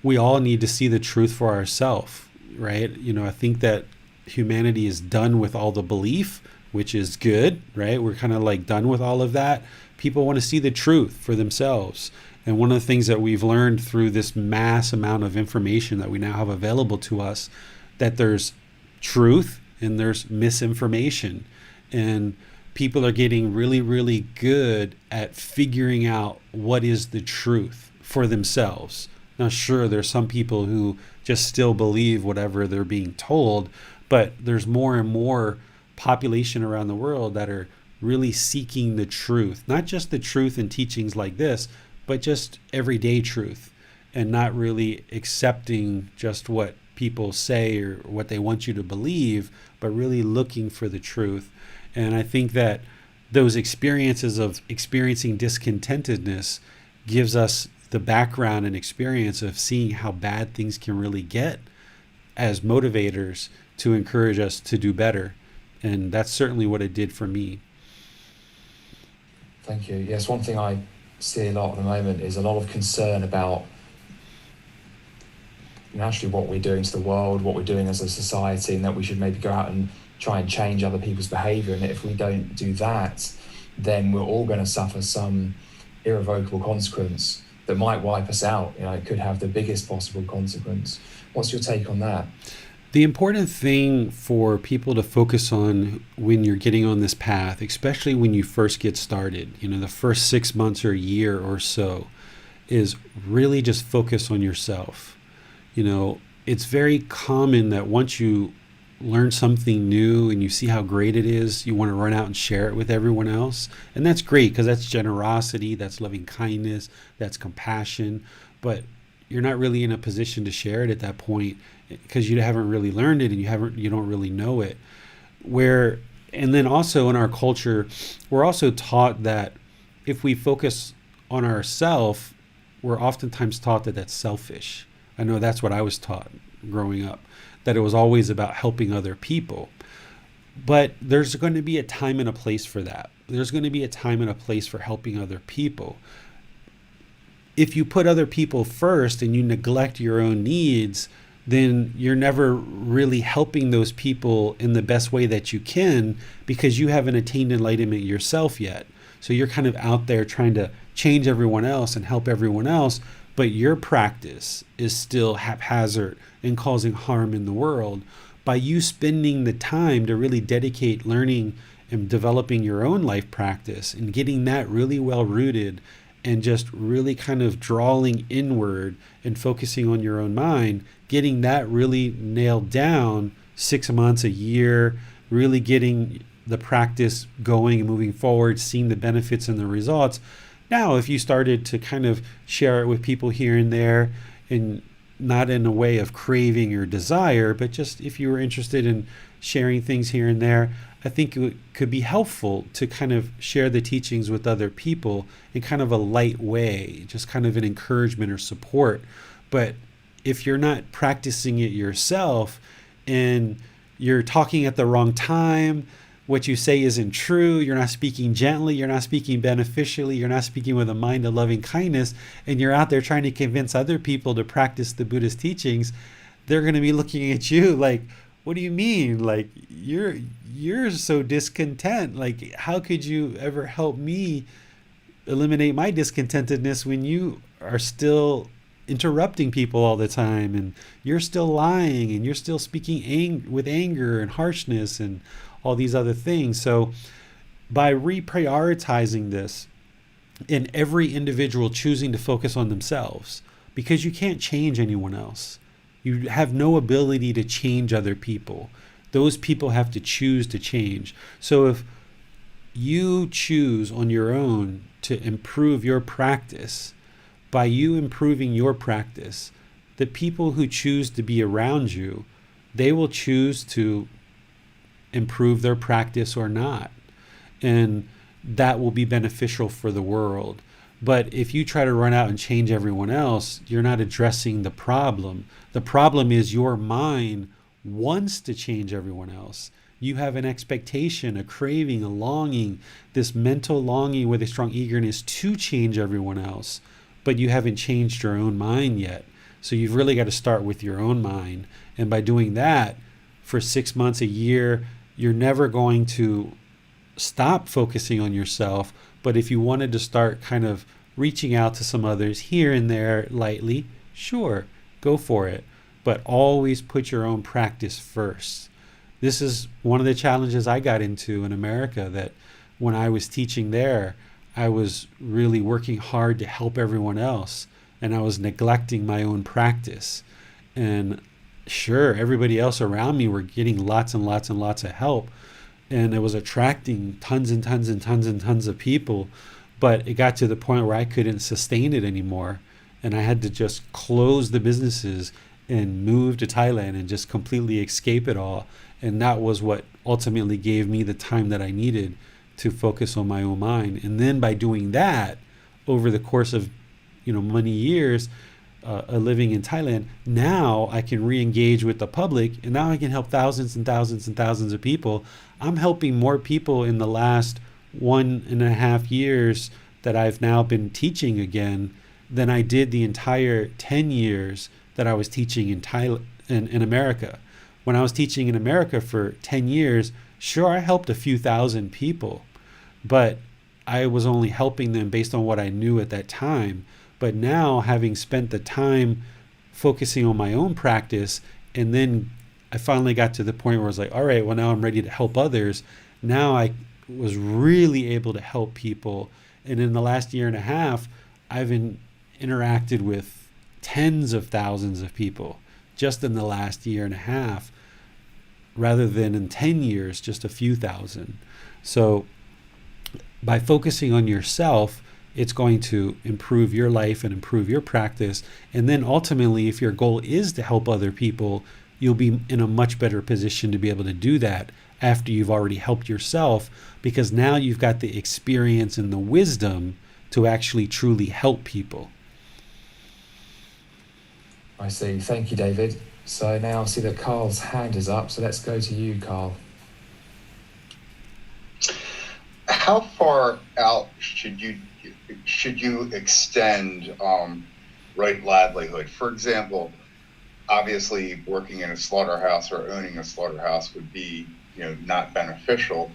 we all need to see the truth for ourselves, right? I think that humanity is done with all the belief, which is good, right? We're kind of like done with all of that. People want to see the truth for themselves. And one of the things that we've learned through this mass amount of information that we now have available to us, that there's truth and there's misinformation. And people are getting really, really good at figuring out what is the truth for themselves. Now, sure, there's some people who just still believe whatever they're being told, but there's more and more population around the world that are really seeking the truth, not just the truth in teachings like this, but just everyday truth, and not really accepting just what people say or what they want you to believe, but really looking for the truth. And I think that those experiences of experiencing discontentedness gives us the background and experience of seeing how bad things can really get as motivators to encourage us to do better. And that's certainly what it did for me. Thank you. Yes, one thing I see a lot at the moment is a lot of concern about naturally what we're doing to the world, what we're doing as a society, and that we should maybe go out and try and change other people's behaviour. And if we don't do that, then we're all going to suffer some irrevocable consequence that might wipe us out. It could have the biggest possible consequence. What's your take on that? The important thing for people to focus on when you're getting on this path, especially when you first get started, the first 6 months or a year or so, is really just focus on yourself. It's very common that once you learn something new and you see how great it is, you want to run out and share it with everyone else. And that's great, because that's generosity, that's loving kindness, that's compassion. But you're not really in a position to share it at that point, because you haven't really learned it and you don't really know it. And then also in our culture, we're also taught that if we focus on ourselves, we're oftentimes taught that that's selfish. I know that's what I was taught growing up, that it was always about helping other people. But there's going to be a time and a place for that. There's going to be a time and a place for helping other people. If you put other people first and you neglect your own needs, then you're never really helping those people in the best way that you can, because you haven't attained enlightenment yourself yet. So you're kind of out there trying to change everyone else and help everyone else, but your practice is still haphazard and causing harm in the world. By you spending the time to really dedicate learning and developing your own life practice and getting that really well rooted, and just really kind of drawing inward and focusing on your own mind, getting that really nailed down, 6 months, a year, really getting the practice going and moving forward, seeing the benefits and the results. Now, if you started to kind of share it with people here and there, and not in a way of craving or desire, but just if you were interested in sharing things here and there, I think it could be helpful to kind of share the teachings with other people in kind of a light way, just kind of an encouragement or support. But if you're not practicing it yourself and you're talking at the wrong time, what you say isn't true, you're not speaking gently, you're not speaking beneficially, you're not speaking with a mind of loving kindness, and you're out there trying to convince other people to practice the Buddhist teachings, they're going to be looking at you like, what do you mean? Like, you're so discontent. Like, how could you ever help me eliminate my discontentedness when you are still interrupting people all the time, and you're still lying, and you're still speaking with anger and harshness and all these other things? So by reprioritizing this, and every individual choosing to focus on themselves, because you can't change anyone else. You have no ability to change other people. Those people have to choose to change. So if you choose on your own to improve your practice, by you improving your practice, the people who choose to be around you, they will choose to improve their practice or not. And that will be beneficial for the world. But if you try to run out and change everyone else, you're not addressing the problem. The problem is your mind wants to change everyone else. You have an expectation, a craving, a longing, this mental longing with a strong eagerness to change everyone else, but you haven't changed your own mind yet. So you've really got to start with your own mind. And by doing that for 6 months, a year, you're never going to stop focusing on yourself. But if you wanted to start kind of reaching out to some others here and there lightly, sure, go for it. But always put your own practice first. This is one of the challenges I got into in America, that when I was teaching there, I was really working hard to help everyone else, and I was neglecting my own practice. And sure, everybody else around me were getting lots and lots and lots of help, and it was attracting tons and tons and tons and tons of people, but it got to the point where I couldn't sustain it anymore, and I had to just close the businesses and move to Thailand and just completely escape it all. And that was what ultimately gave me the time that I needed to focus on my own mind. And then by doing that over the course of many years living in Thailand, now I can re-engage with the public, and now I can help thousands and thousands and thousands of people. I'm helping more people in the last 1.5 years that I've now been teaching again than I did the entire 10 years that I was teaching in Thailand, in America. When I was teaching in America for 10 years, sure, I helped a few thousand people, but I was only helping them based on what I knew at that time. But now, having spent the time focusing on my own practice, and then I finally got to the point where I was like, all right, well, now I'm ready to help others. Now I was really able to help people. And in the last year and a half, I've interacted with tens of thousands of people just in the last year and a half, rather than in 10 years, just a few thousand. So by focusing on yourself, it's going to improve your life and improve your practice. And then ultimately, if your goal is to help other people, you'll be in a much better position to be able to do that after you've already helped yourself, because now you've got the experience and the wisdom to actually truly help people. I see. Thank you, David. So now I see that Carl's hand is up. So let's go to you, Carl. How far out should you extend right livelihood? For example, obviously working in a slaughterhouse or owning a slaughterhouse would be, not beneficial.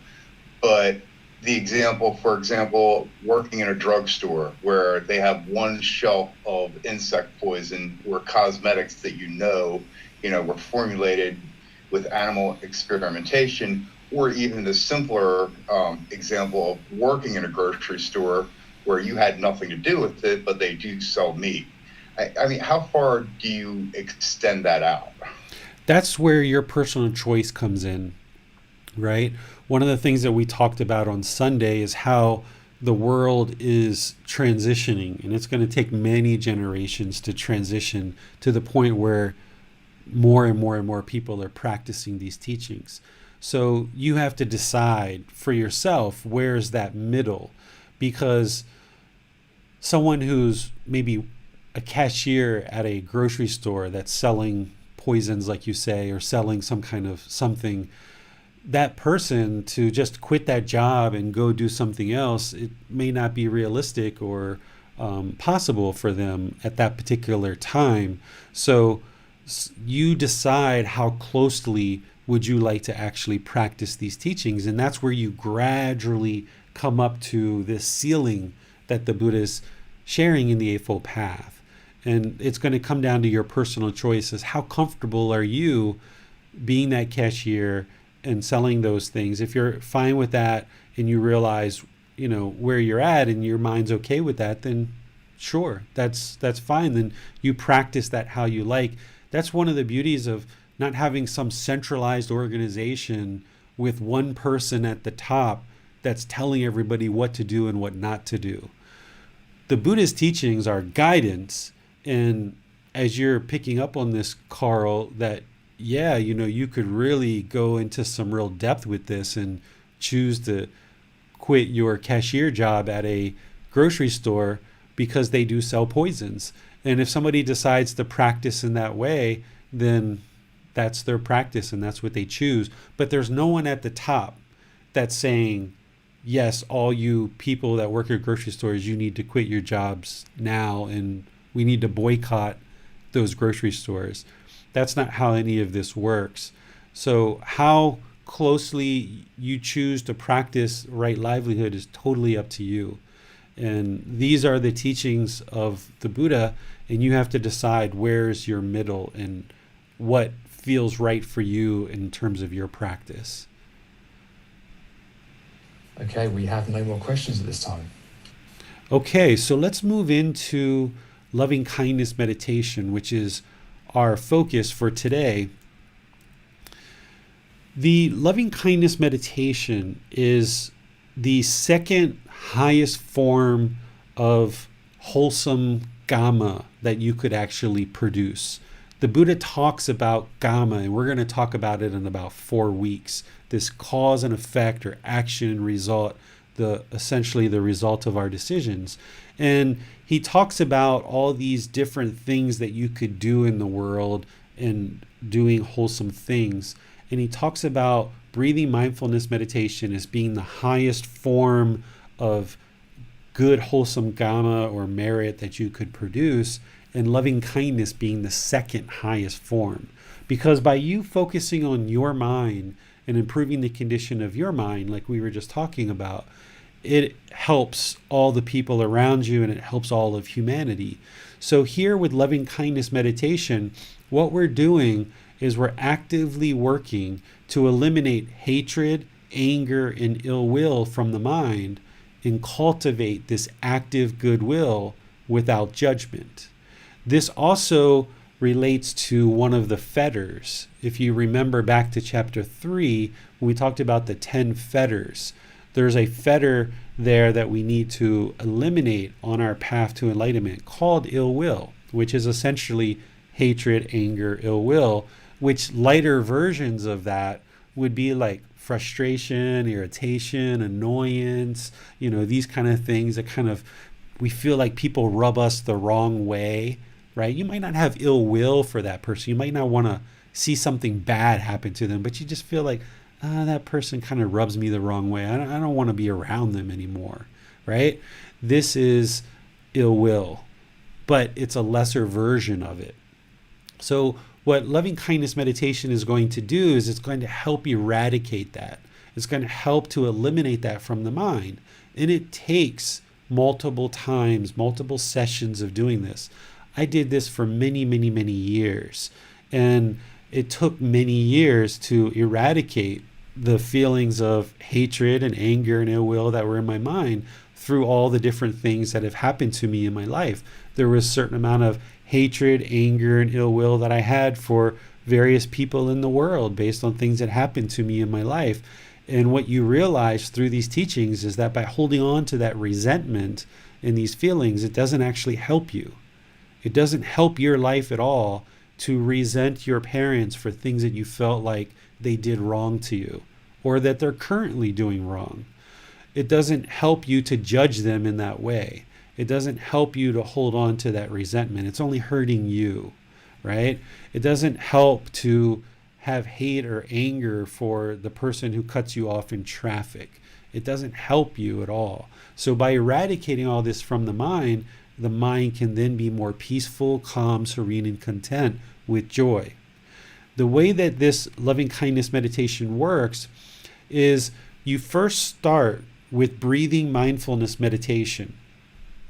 But the example, for example, working in a drugstore where they have one shelf of insect poison or cosmetics that were formulated with animal experimentation, or even the simpler example of working in a grocery store where you had nothing to do with it, but they do sell meat. I mean, how far do you extend that out? That's where your personal choice comes in, right? One of the things that we talked about on Sunday is how the world is transitioning, and it's going to take many generations to transition to the point where more and more and more people are practicing these teachings. So you have to decide for yourself, where's that middle? Because someone who's maybe a cashier at a grocery store that's selling poisons, like you say, or selling some kind of something, that person to just quit that job and go do something else, it may not be realistic or possible for them at that particular time. So you decide how closely would you like to actually practice these teachings, and that's where you gradually come up to this ceiling that the Buddha is sharing in the Eightfold Path. And it's going to come down to your personal choices. How comfortable are you being that cashier and selling those things? If you're fine with that and you realize, where you're at and your mind's okay with that, then sure, that's fine. Then you practice that how you like. That's one of the beauties of not having some centralized organization with one person at the top that's telling everybody what to do and what not to do. The Buddha's teachings are guidance. And as you're picking up on this, Carl, that, you could really go into some real depth with this and choose to quit your cashier job at a grocery store because they do sell poisons. And if somebody decides to practice in that way, then that's their practice and that's what they choose. But there's no one at the top that's saying, yes, all you people that work at grocery stores, you need to quit your jobs now and we need to boycott those grocery stores. That's not how any of this works. So how closely you choose to practice right livelihood is totally up to you. And these are the teachings of the Buddha, and you have to decide where's your middle and what feels right for you in terms of your practice. Okay, we have no more questions at this time. Okay, so let's move into loving kindness meditation, which is our focus for today. The loving kindness meditation is the second highest form of wholesome Dhamma that you could actually produce. The Buddha talks about Dhamma, and we're going to talk about it in about 4 weeks. This cause and effect, or action and result, essentially the result of our decisions. And he talks about all these different things that you could do in the world and doing wholesome things. And he talks about breathing mindfulness meditation as being the highest form of good wholesome Dhamma or merit that you could produce. and loving kindness being the second highest form. Because by you focusing on your mind and improving the condition of your mind, like we were just talking about, it helps all the people around you and it helps all of humanity. So here with loving kindness meditation, what we're doing is we're actively working to eliminate hatred, anger, and ill will from the mind and cultivate this active goodwill without judgment. This also relates to one of the fetters. If you remember back to chapter 3, when we talked about the 10 fetters, there's a fetter there that we need to eliminate on our path to enlightenment called ill will, which is essentially hatred, anger, ill will, which lighter versions of that would be like frustration, irritation, annoyance, these kind of things that kind of, we feel like people rub us the wrong way, right? You might not have ill will for that person. You might not want to see something bad happen to them, but you just feel like, that person kind of rubs me the wrong way. I don't want to be around them anymore, right? This is ill will, but it's a lesser version of it. So what loving kindness meditation is going to do is it's going to help eradicate that. It's going to help to eliminate that from the mind. And it takes multiple times, multiple sessions of doing this. I did this for many, many, many years. And it took many years to eradicate the feelings of hatred and anger and ill will that were in my mind through all the different things that have happened to me in my life. There was a certain amount of hatred, anger, and ill will that I had for various people in the world based on things that happened to me in my life. And what you realize through these teachings is that by holding on to that resentment and these feelings, it doesn't actually help you. It doesn't help your life at all to resent your parents for things that you felt like they did wrong to you or that they're currently doing wrong. It doesn't help you to judge them in that way. It doesn't help you to hold on to that resentment. It's only hurting you, right? It doesn't help to have hate or anger for the person who cuts you off in traffic. It doesn't help you at all. So by eradicating all this from the mind can then be more peaceful, calm, serene, and content with joy. The way that this loving kindness meditation works is you first start with breathing mindfulness meditation,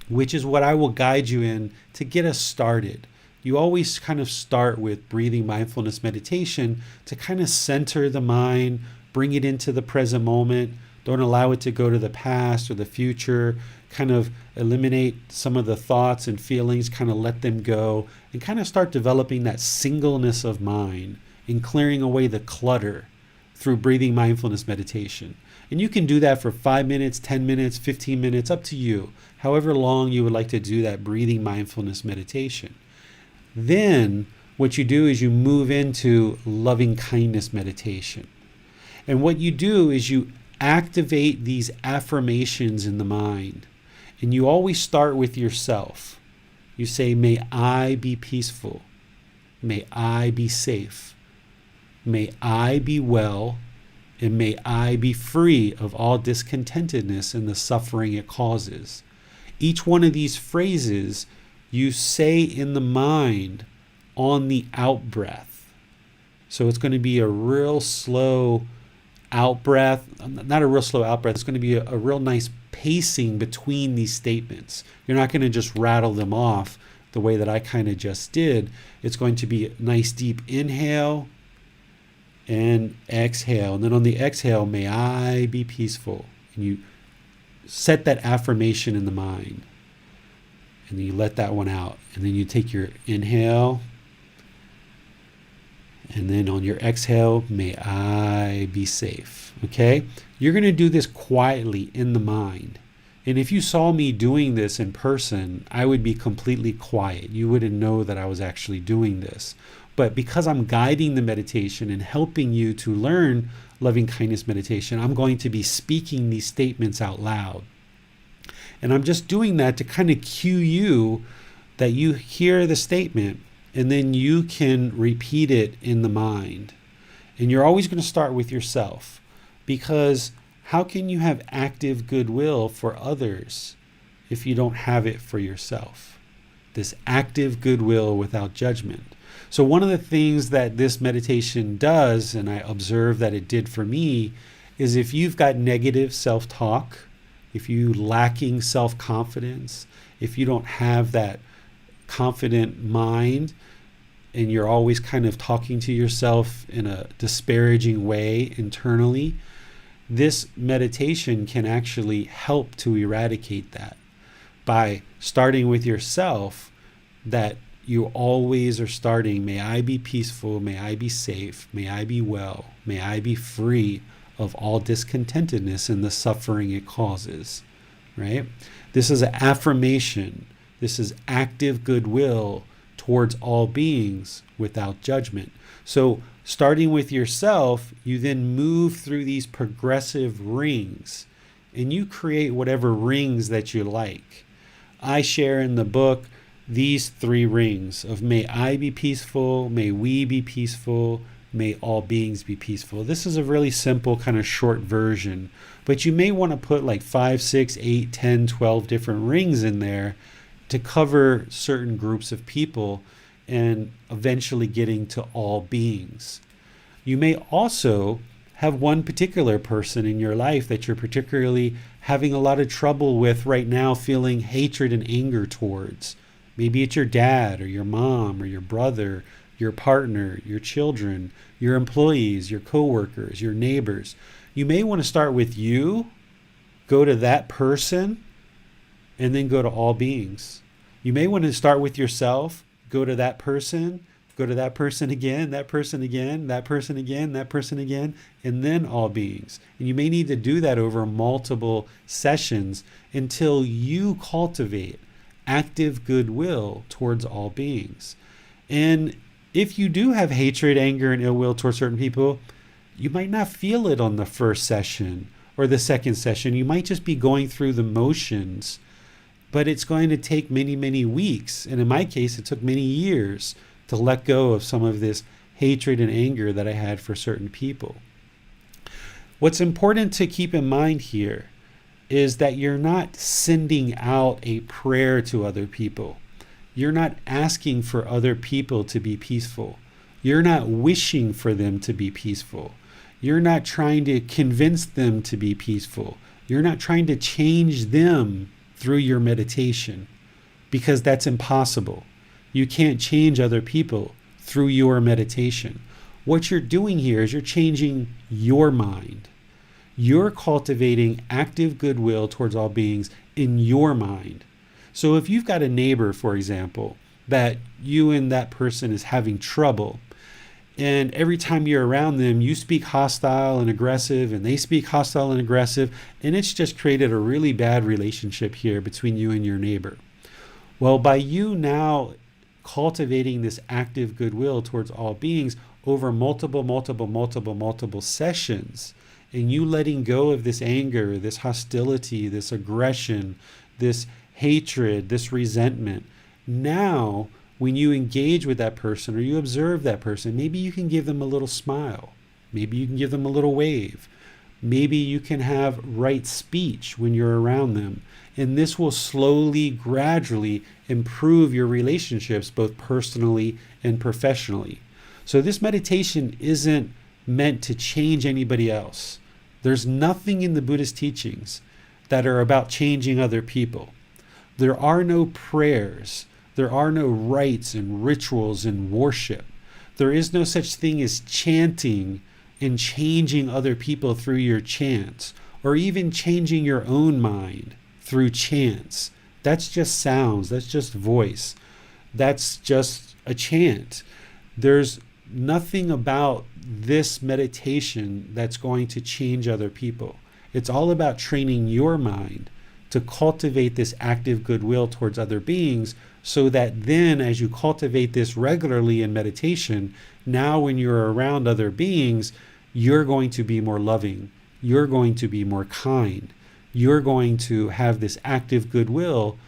which is what I will guide you in to get us started. You always kind of start with breathing mindfulness meditation to kind of center the mind, bring it into the present moment. Don't allow it to go to the past or the future. Kind of eliminate some of the thoughts and feelings, kind of let them go, and kind of start developing that singleness of mind and clearing away the clutter through breathing mindfulness meditation. And you can do that for 5 minutes, 10 minutes, 15 minutes, up to you, however long you would like to do that breathing mindfulness meditation. Then what you do is you move into loving kindness meditation. And what you do is you activate these affirmations in the mind. And you always start with yourself. You say, may I be peaceful. May I be safe. May I be well. And may I be free of all discontentedness and the suffering it causes. Each one of these phrases you say in the mind on the out breath. So it's going to be a real slow out breath, not a real slow out breath. It's going to be a real nice pacing between these statements. You're not going to just rattle them off the way that I kind of just did. It's going to be a nice deep inhale and exhale. And then on the exhale, may I be peaceful. And you set that affirmation in the mind. And then you let that one out. And then you take your inhale. And then on your exhale, may I be safe. Okay? You're going to do this quietly in the mind. And if you saw me doing this in person, I would be completely quiet. You wouldn't know that I was actually doing this. But because I'm guiding the meditation and helping you to learn loving kindness meditation, I'm going to be speaking these statements out loud. And I'm just doing that to kind of cue you that you hear the statement and then you can repeat it in the mind. And you're always going to start with yourself, because how can you have active goodwill for others if you don't have it for yourself? this active goodwill without judgment. So one of the things that this meditation does, and I observe that it did for me, is if you've got negative self-talk, if you lacking self-confidence, if you don't have that confident mind, and you're always kind of talking to yourself in a disparaging way internally, this meditation can actually help to eradicate that by starting with yourself, that you always are starting, may I be peaceful, may I be safe, may I be well, may I be free of all discontentedness and the suffering it causes, right? This is an affirmation. This is active goodwill towards all beings without judgment. So starting with yourself, you then move through these progressive rings and you create whatever rings that you like. I share in the book these 3 rings of may I be peaceful, may we be peaceful, may all beings be peaceful. This is a really simple kind of short version, but you may want to put like 5, 6, 8, 10, 12 different rings in there to cover certain groups of people and eventually getting to all beings. You may also have one particular person in your life that you're particularly having a lot of trouble with right now, feeling hatred and anger towards. Maybe it's your dad or your mom or your brother, your partner, your children, your employees, your coworkers, your neighbors. You may want to start with you, go to that person, and then go to all beings. You may want to start with yourself, go to that person, go to that person again, that person again, that person again, that person again, and then all beings. And you may need to do that over multiple sessions until you cultivate active goodwill towards all beings. And if you do have hatred, anger, and ill will towards certain people, you might not feel it on the first session or the second session. You might just be going through the motions, but it's going to take many, many weeks. And in my case, it took many years to let go of some of this hatred and anger that I had for certain people. What's important to keep in mind here is that you're not sending out a prayer to other people. You're not asking for other people to be peaceful. You're not wishing for them to be peaceful. You're not trying to convince them to be peaceful. You're not trying to change them through your meditation, because that's impossible. You can't change other people through your meditation. What you're doing here is you're changing your mind. You're cultivating active goodwill towards all beings in your mind. So if you've got a neighbor, for example, that you and that person is having trouble, and every time you're around them, you speak hostile and aggressive, and they speak hostile and aggressive, and it's just created a really bad relationship here between you and your neighbor. Well, by you now cultivating this active goodwill towards all beings over multiple sessions, and you letting go of this anger, this hostility, this aggression, this hatred, this resentment, now when you engage with that person or you observe that person, maybe you can give them a little smile. Maybe you can give them a little wave. Maybe you can have right speech when you're around them. And this will slowly, gradually improve your relationships, both personally and professionally. So this meditation isn't meant to change anybody else. There's nothing in the Buddhist teachings that are about changing other people. There are no prayers. There are no rites and rituals and worship. There is no such thing as chanting and changing other people through your chants, or even changing your own mind through chants. That's just sounds. That's just voice. That's just a chant. There's nothing about this meditation that's going to change other people. It's all about training your mind to cultivate this active goodwill towards other beings, so that then as you cultivate this regularly in meditation, now when you're around other beings, you're going to be more loving, you're going to be more kind, you're going to have this active goodwill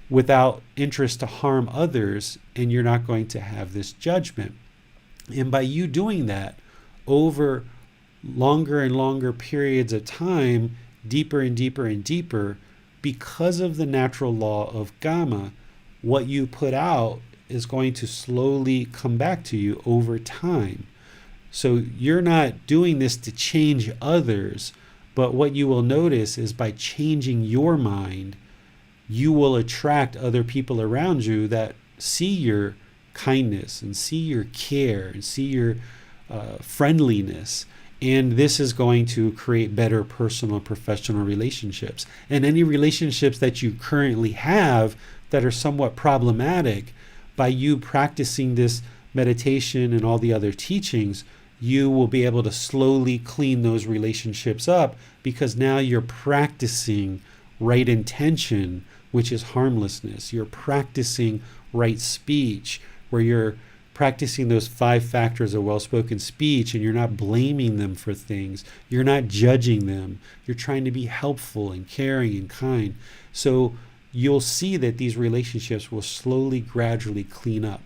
without interest to harm others, and you're not going to have this judgment. And by you doing that over longer and longer periods of time, deeper and deeper and deeper, because of the natural law of Gamma, what you put out is going to slowly come back to you over time. So you're not doing this to change others, but what you will notice is by changing your mind, you will attract other people around you that see your kindness and see your care and see your friendliness. And this is going to create better personal and professional relationships. And any relationships that you currently have that are somewhat problematic, by you practicing this meditation and all the other teachings, you will be able to slowly clean those relationships up, because now you're practicing right intention, which is harmlessness. You're practicing right speech, where you're practicing those 5 factors of well-spoken speech, and you're not blaming them for things. You're not judging them. You're trying to be helpful and caring and kind. So you'll see that these relationships will slowly, gradually clean up.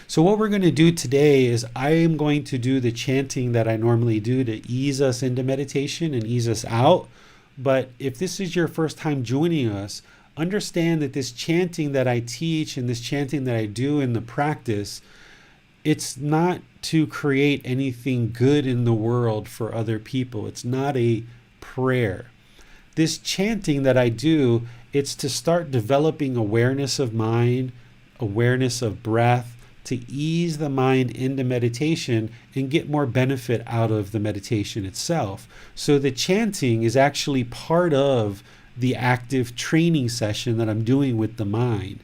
So what we're going to do today is I am going to do the chanting that I normally do to ease us into meditation and ease us out. But if this is your first time joining us, understand that this chanting that I teach and this chanting that I do in the practice, it's not to create anything good in the world for other people. It's not a prayer. This chanting that I do, it's to start developing awareness of mind, awareness of breath, to ease the mind into meditation and get more benefit out of the meditation itself. So the chanting is actually part of the active training session that I'm doing with the mind.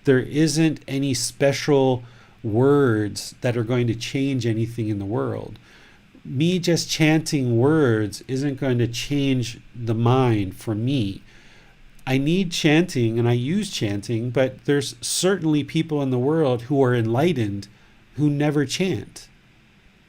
There isn't any special words that are going to change anything in the world. Me just chanting words isn't going to change the mind for me. I need chanting and I use chanting, but there's certainly people in the world who are enlightened who never chant.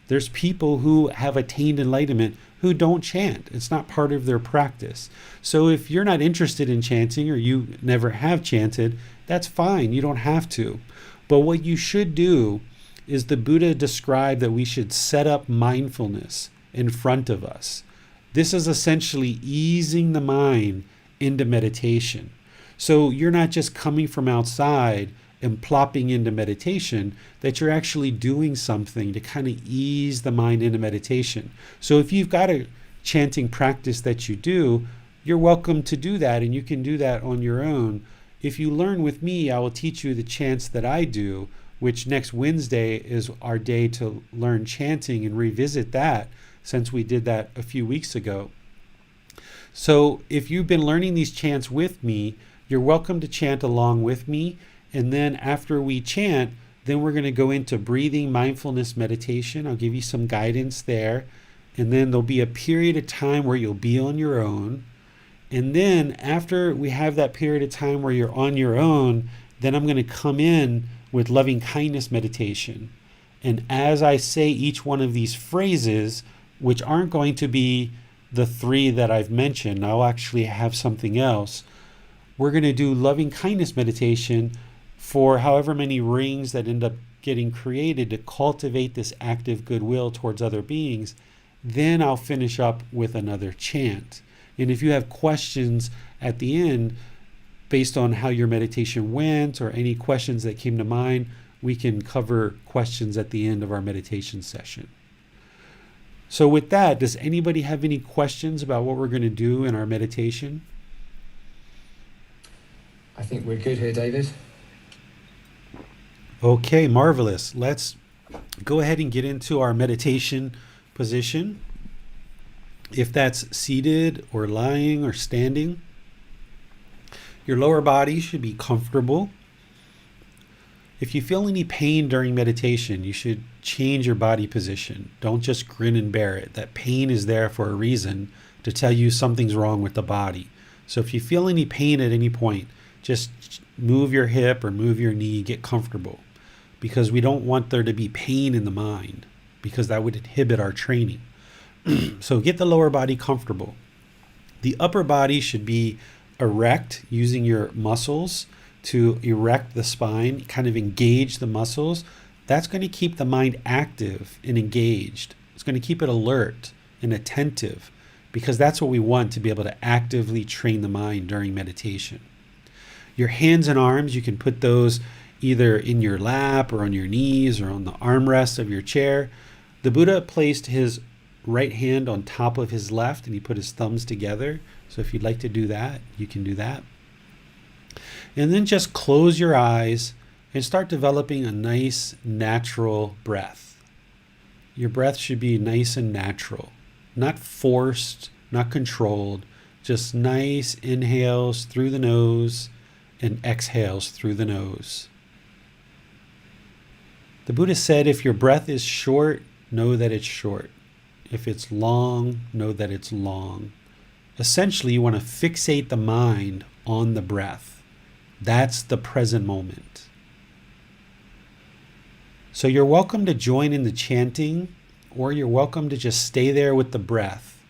There's people who have attained enlightenment who don't chant. It's not part of their practice. So if you're not interested in chanting, or you never have chanted, that's fine. You don't have to. But what you should do is, the Buddha described that we should set up mindfulness in front of us. This is essentially easing the mind into meditation. So you're not just coming from outside and plopping into meditation, that you're actually doing something to kind of ease the mind into meditation. So if you've got a chanting practice that you do, you're welcome to do that, and you can do that on your own. If you learn with me, I will teach you the chants that I do, which next Wednesday is our day to learn chanting and revisit that, since we did that a few weeks ago. So if you've been learning these chants with me, you're welcome to chant along with me. And then after we chant, then we're going to go into breathing mindfulness meditation. I'll give you some guidance there. And then there'll be a period of time where you'll be on your own. And then after we have that period of time where you're on your own, then I'm going to come in with loving kindness meditation. And as I say each one of these phrases, which aren't going to be the 3 that I've mentioned, I'll actually have something else. We're going to do loving kindness meditation for however many rings that end up getting created to cultivate this active goodwill towards other beings. Then I'll finish up with another chant. And if you have questions at the end, based on how your meditation went or any questions that came to mind, we can cover questions at the end of our meditation session. So with that, does anybody have any questions about what we're going to do in our meditation? I think we're good here, David. Okay, marvelous. Let's go ahead and get into our meditation position. If that's seated or lying or standing, your lower body should be comfortable. If you feel any pain during meditation, you should change your body position. Don't just grin and bear it. That pain is there for a reason, to tell you something's wrong with the body. So if you feel any pain at any point, just move your hip or move your knee, get comfortable, because we don't want there to be pain in the mind, because that would inhibit our training. So get the lower body comfortable. The upper body should be erect, using your muscles to erect the spine, kind of engage the muscles. That's going to keep the mind active and engaged. It's going to keep it alert and attentive, because that's what we want, to be able to actively train the mind during meditation. Your hands and arms, you can put those either in your lap or on your knees or on the armrest of your chair. The Buddha placed his right hand on top of his left and he put his thumbs together. So if you'd like to do that, you can do that. And then just close your eyes and start developing a nice natural breath. Your breath should be nice and natural, not forced, not controlled, just nice inhales through the nose and exhales through the nose. The Buddha said, if your breath is short, know that it's short. If it's long, know that it's long. Essentially, you want to fixate the mind on the breath. That's the present moment. So you're welcome to join in the chanting, or you're welcome to just stay there with the breath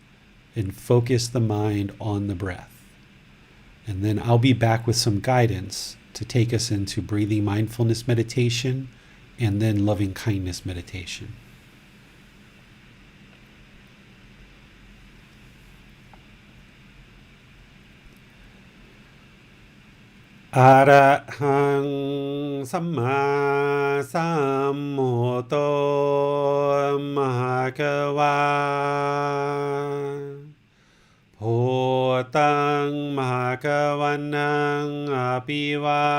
and focus the mind on the breath. And then I'll be back with some guidance to take us into breathing mindfulness meditation and then loving kindness meditation. Arahang Samma Sambuddho Bhagava Bhutang Bhagavanang Abhivateyami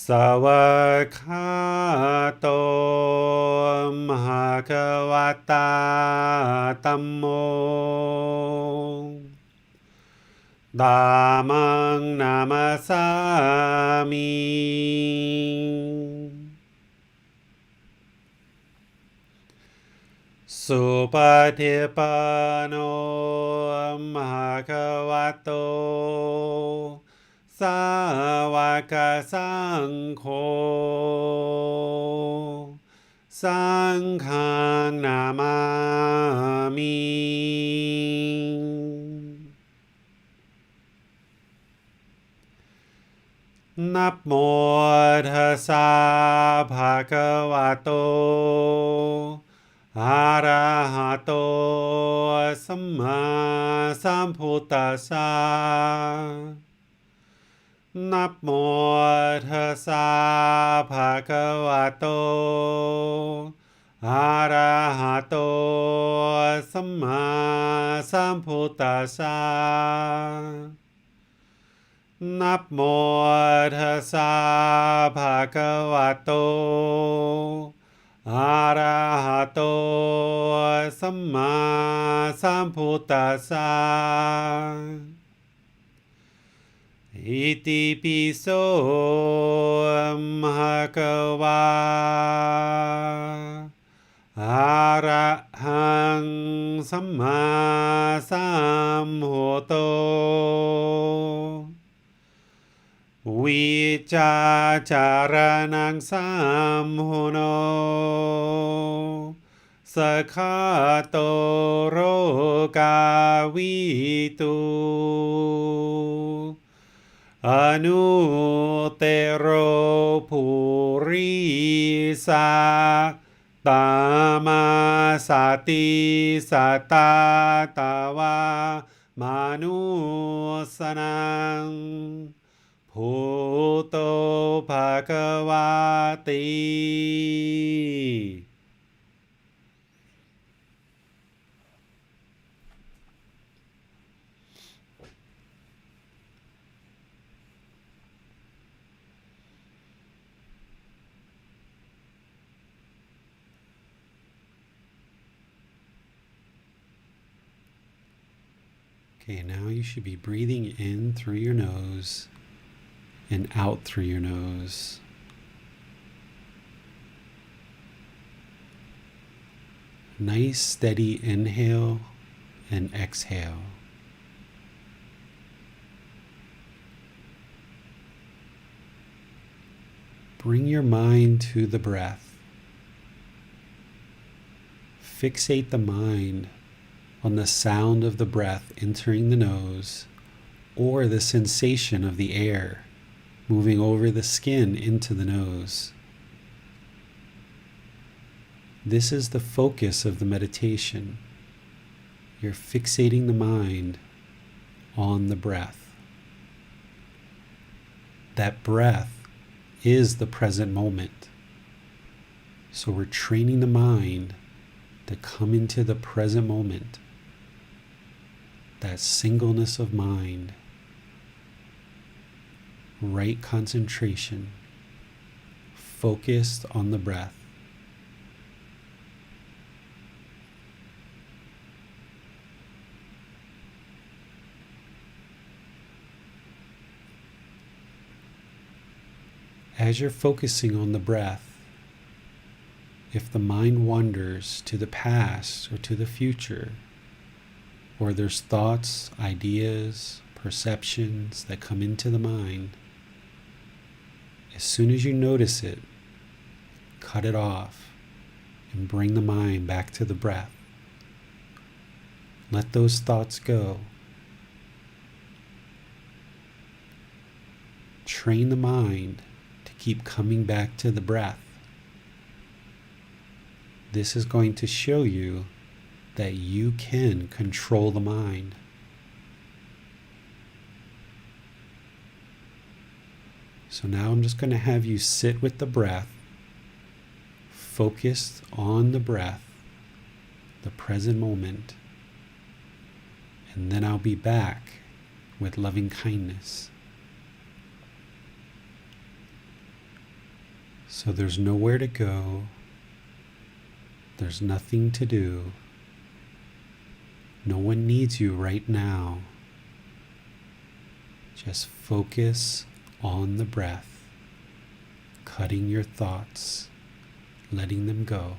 Savakato Bhagavata Tammo Dhammang Namasami Supatipano Bhagavato Sāvaka Saṅkho Saṅghang Namami Namo Tassa Bhagavato Arahato Samma Sambuddhassa Namo Tassa Bhagavato Arahato Samma Sambuddhassa Namo Tassa Bhagavato Arahato Samma Sambuddhassa Iti piso bhagava arahang samma sambuddho vicacaranang samhuno sakhato rogavitu Anutero purisa tamasati satatawa manusanang bhuto bhagavati. Okay, now you should be breathing in through your nose and out through your nose. Nice steady inhale and exhale. Bring your mind to the breath. Fixate the mind on the sound of the breath entering the nose or the sensation of the air moving over the skin into the nose. This is the focus of the meditation. You're fixating the mind on the breath. That breath is the present moment. So we're training the mind to come into the present moment, that singleness of mind, right concentration, focused on the breath. As you're focusing on the breath, if the mind wanders to the past or to the future, or there's thoughts, ideas, perceptions that come into the mind, as soon as you notice it, cut it off and bring the mind back to the breath. Let those thoughts go. Train the mind to keep coming back to the breath. This is going to show you that you can control the mind. So now I'm just going to have you sit with the breath, focused on the breath, the present moment, and then I'll be back with loving kindness. So there's nowhere to go. There's nothing to do. No one needs you right now. Just focus on the breath, cutting your thoughts, letting them go.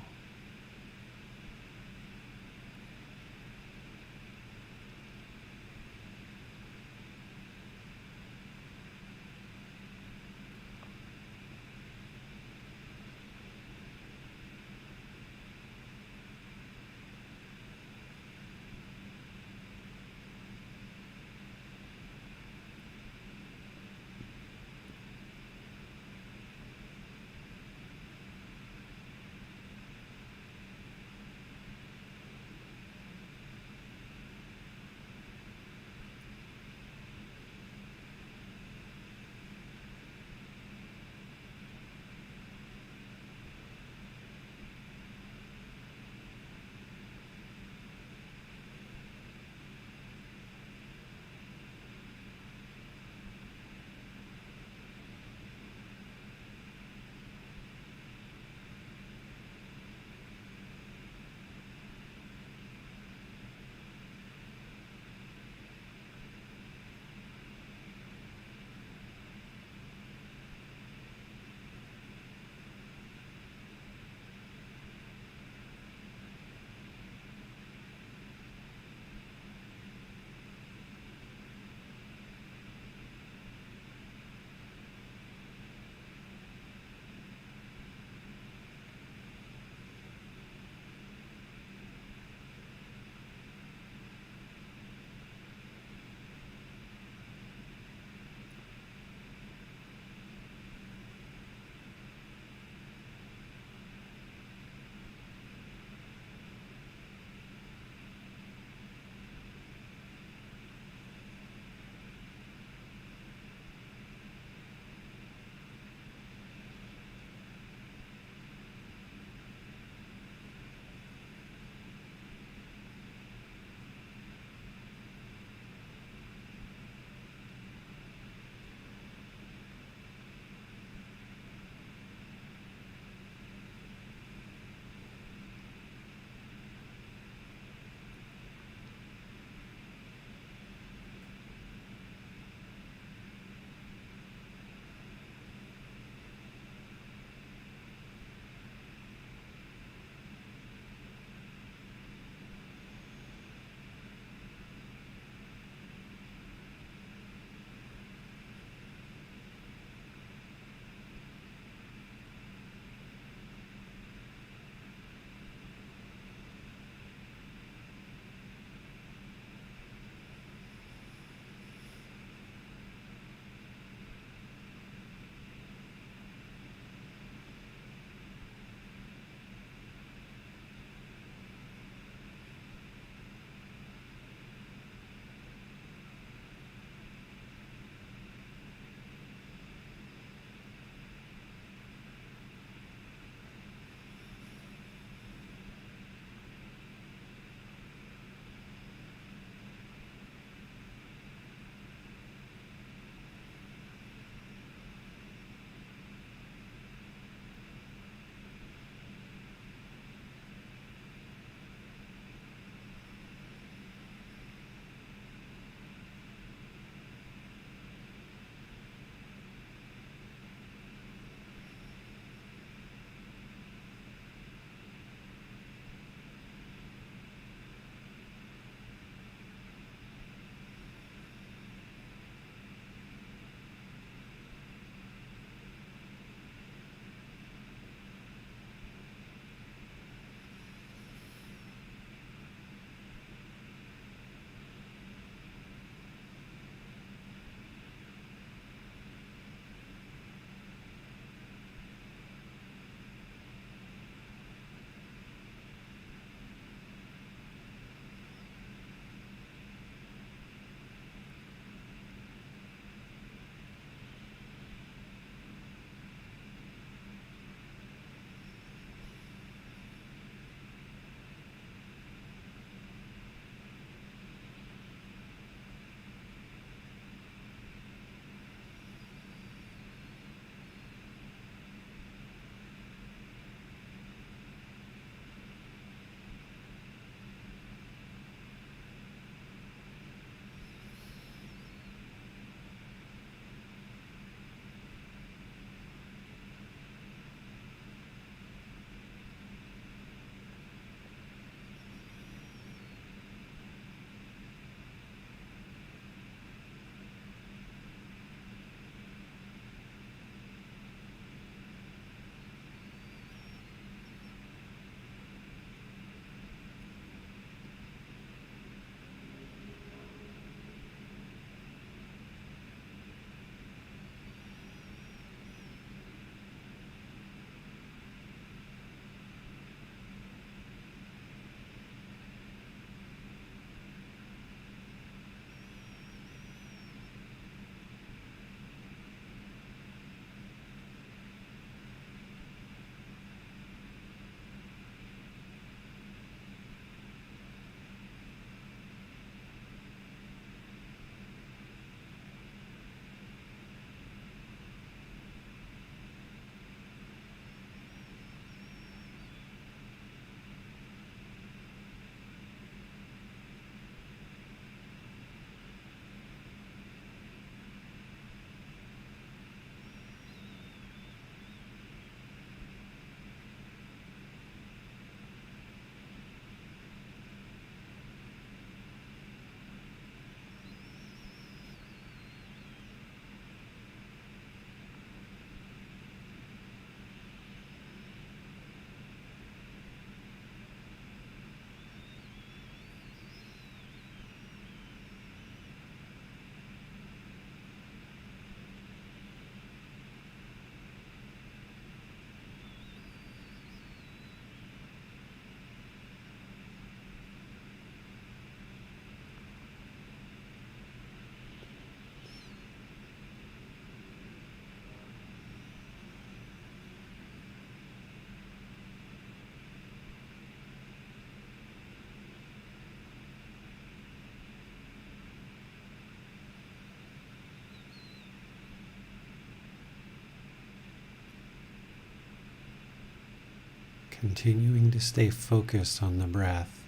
Continuing to stay focused on the breath,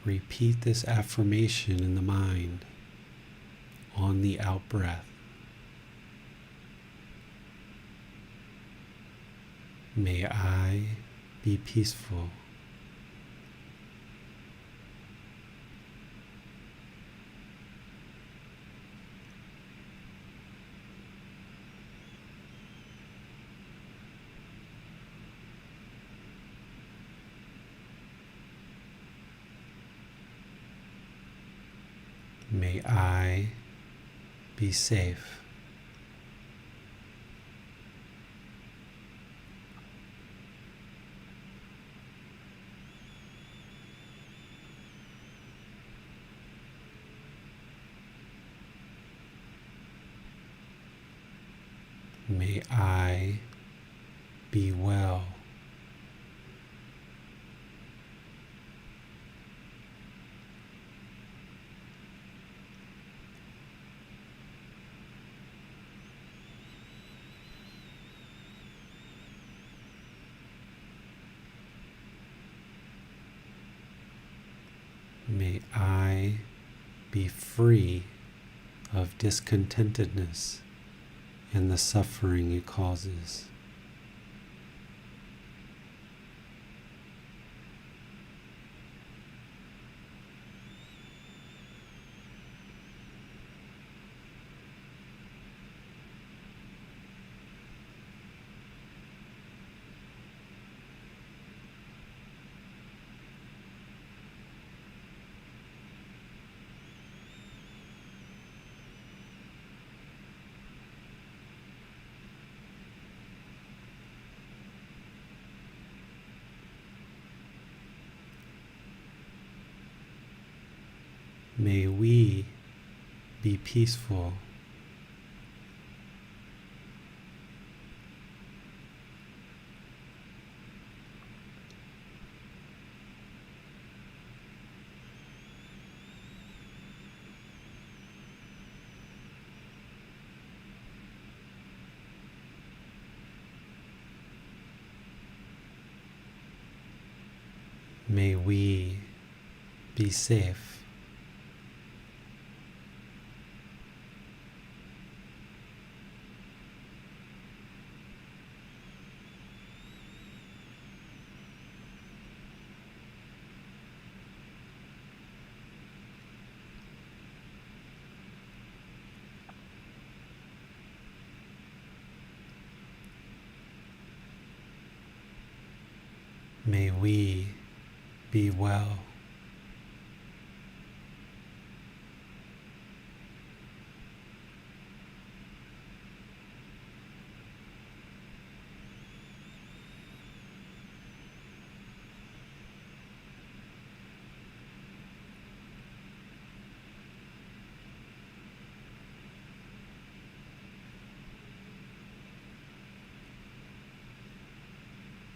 repeat this affirmation in the mind on the out breath. May I be peaceful. May I be safe. May I be well. May I be free of discontentedness and the suffering it causes. May we be peaceful. May we be safe. May we be well.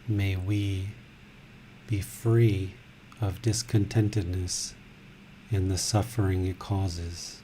May we be free of discontentedness and the suffering it causes.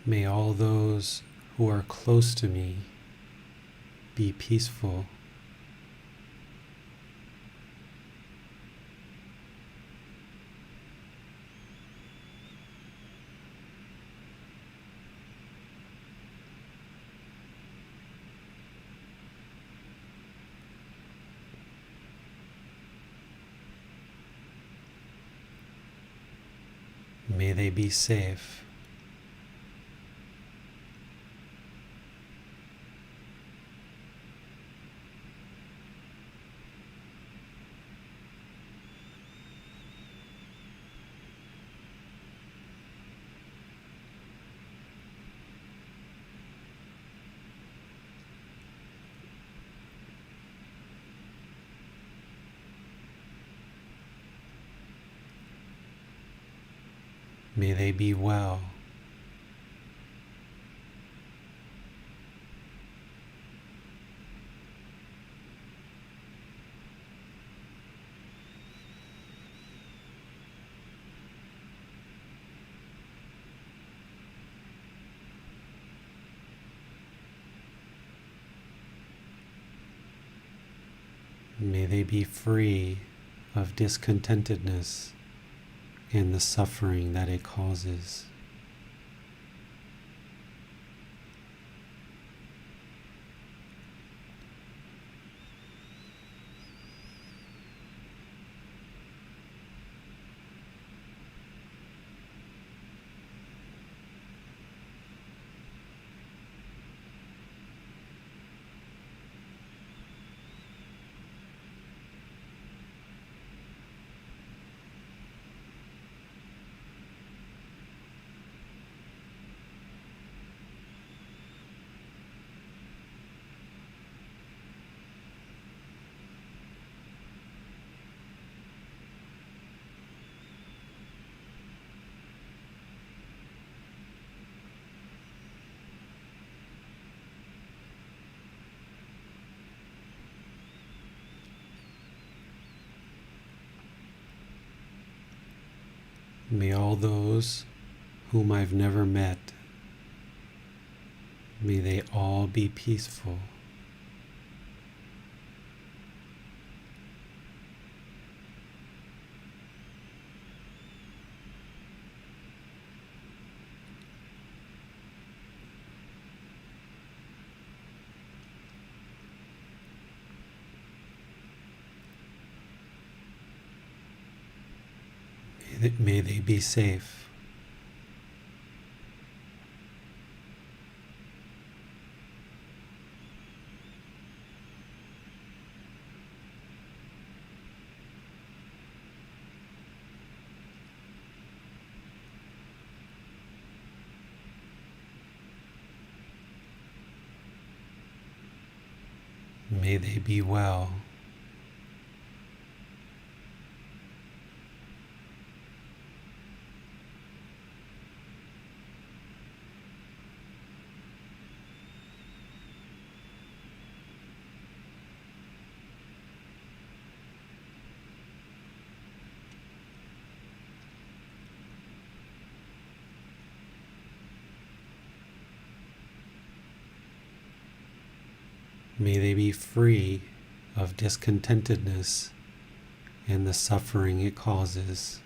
May all those who are close to me be peaceful. May they be safe. May they be well. May they be free of discontentedness and the suffering that it causes. May all those whom I've never met, may they all be peaceful. May they be safe. May they be well. May they be free of discontentedness and the suffering it causes.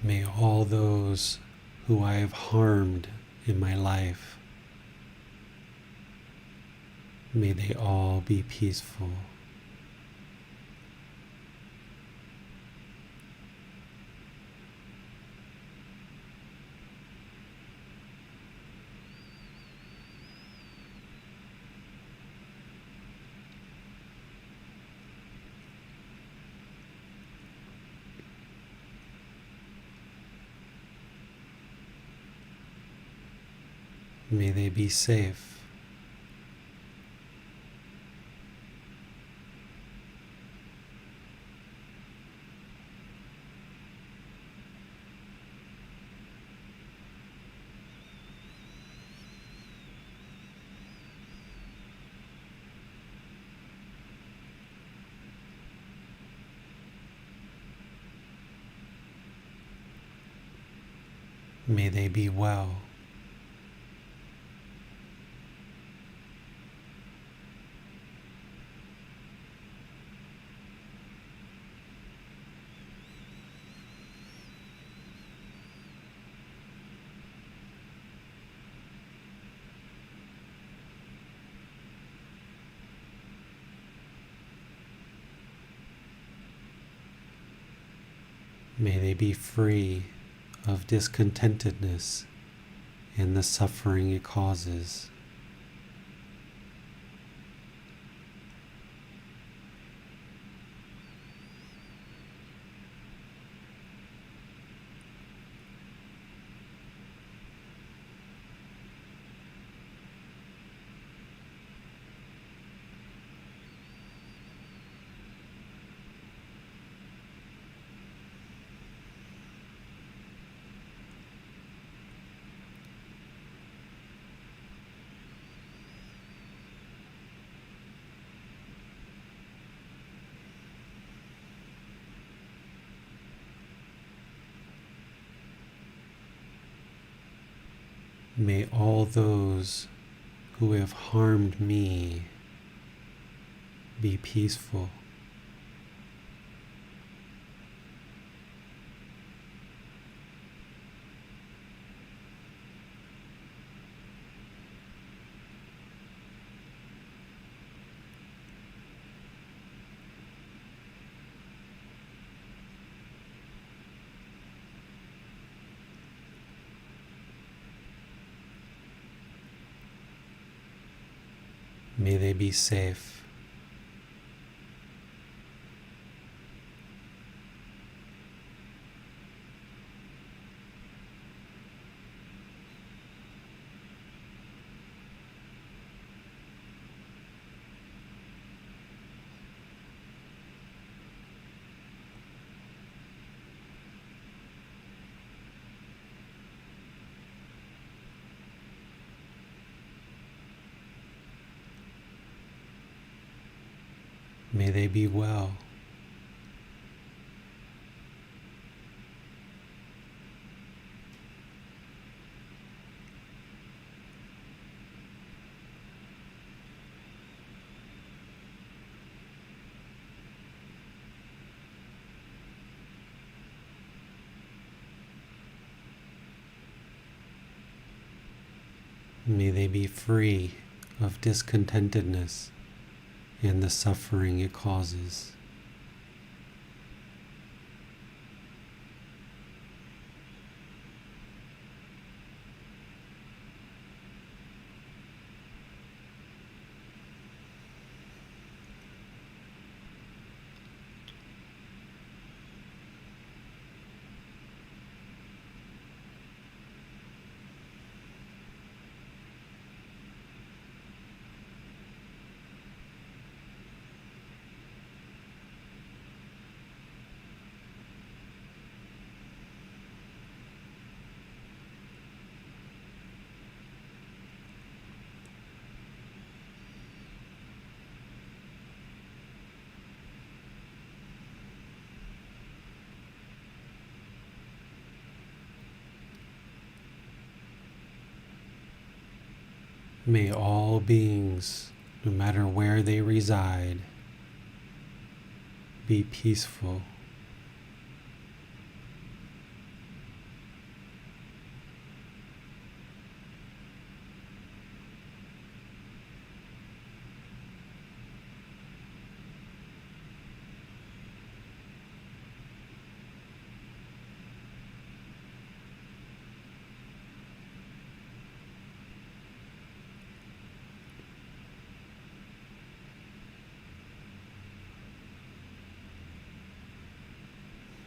May all those who I have harmed in my life, may they all be peaceful. May they be safe. May they be well. May they be free of discontentedness and the suffering it causes. May all those who have harmed me be peaceful. May they be safe. May they be well. May they be free of discontentedness and the suffering it causes. May all beings, no matter where they reside, be peaceful.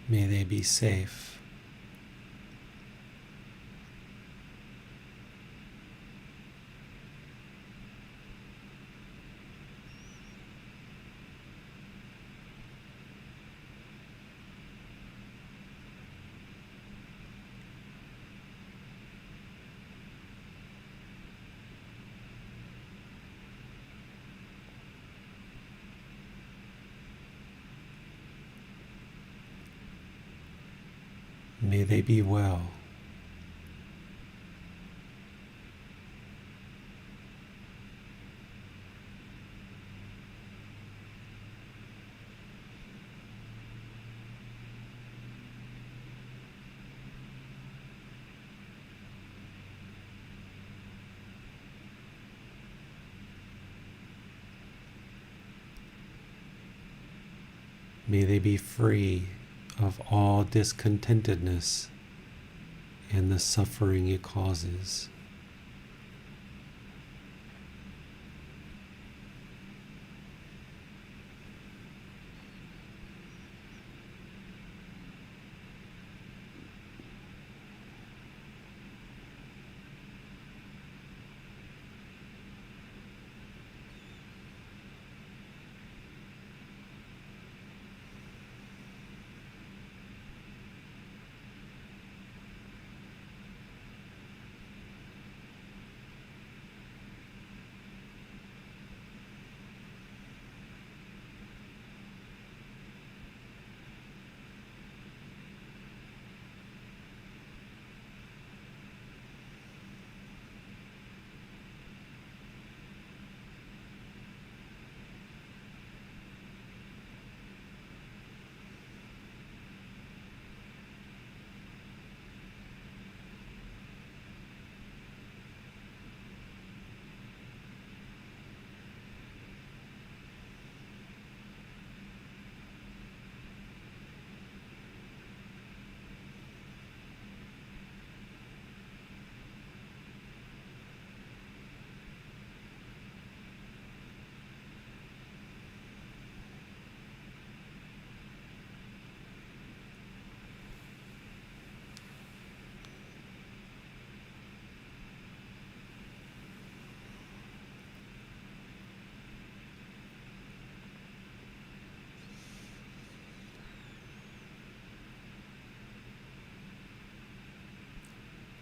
May they be safe. May they be well. May they be free of all discontentedness and the suffering it causes.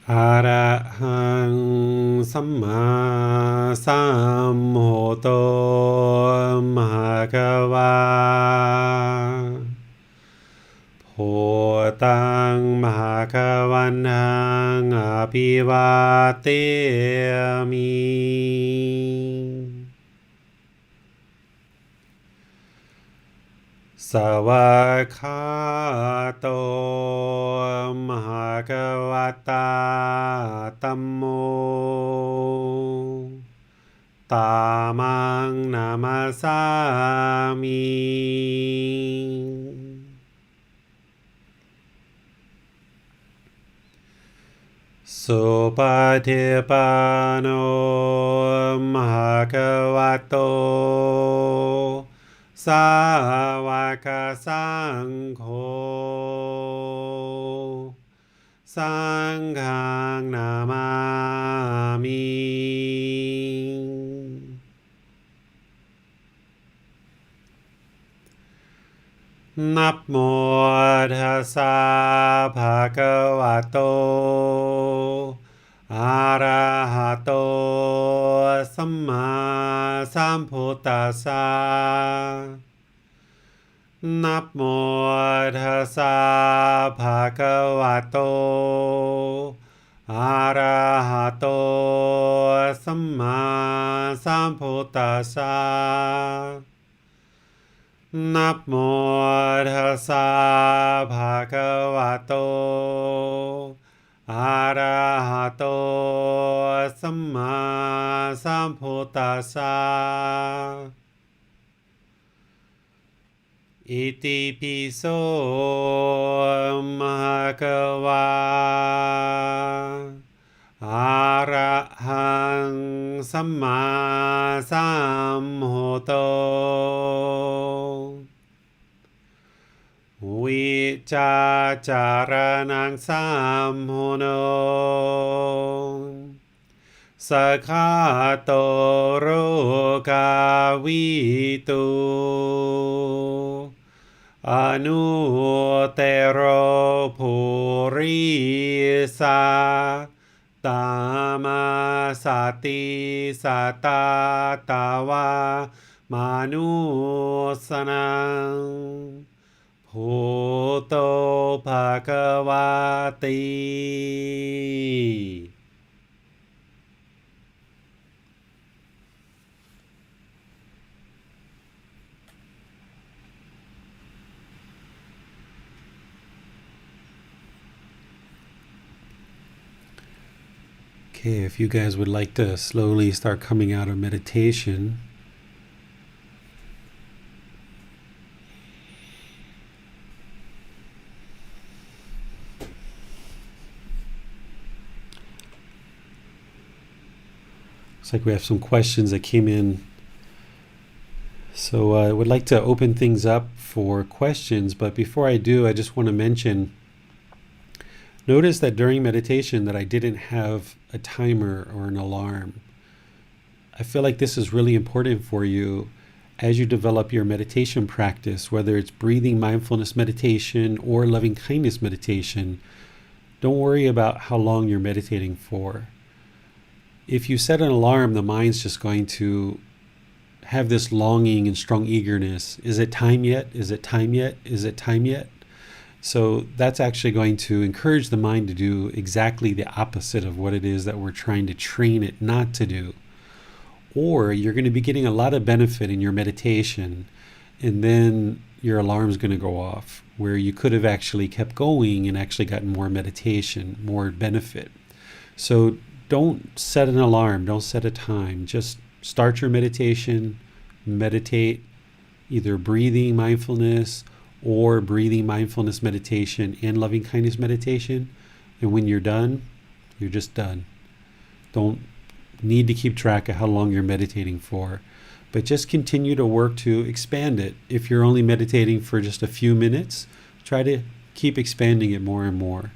Arahang Samma Sambuddho Bhagava Bhutang Bhagavanang Abhivateyami Savakato Bhagavata Tammo Tamang Namasami Supatipano Bhagavato Sāvaka Saṅgho Saṅghang Namami Namo tassa bhagavato arahato samma sambuddhassa Namo tassa bhagavato arahato samma sambuddhassa Namo tassa bhagavato arahato samma sambuddhassa Iti piso bhagava arahang samma sambuddho Vicacaranang samhono Sakhato rogavitu Anutero purisa Tamasati satatawa manusanang Bhuto Bhagavati. Okay, if you guys would like to slowly start coming out of meditation, Looks like we have some questions that came in. So I would like to open things up for questions, but before I do, I just want to mention, notice that during meditation that I didn't have a timer or an alarm. I feel like this is really important for you as you develop your meditation practice, whether it's breathing mindfulness meditation or loving kindness meditation. Don't worry about how long you're meditating for. If you set an alarm, the mind's just going to have this longing and strong eagerness. Is it time yet? Is it time yet? Is it time yet? So that's actually going to encourage the mind to do exactly the opposite of what it is that we're trying to train it not to do. Or you're going to be getting a lot of benefit in your meditation, and then your alarm's going to go off, where you could have actually kept going and actually gotten more meditation, more benefit. So don't set an alarm, don't set a time. Just start your meditation, meditate, either breathing mindfulness or breathing mindfulness meditation and loving kindness meditation. And when you're done, you're just done. Don't need to keep track of how long you're meditating for, but just continue to work to expand it. If you're only meditating for just a few minutes, try to keep expanding it more and more.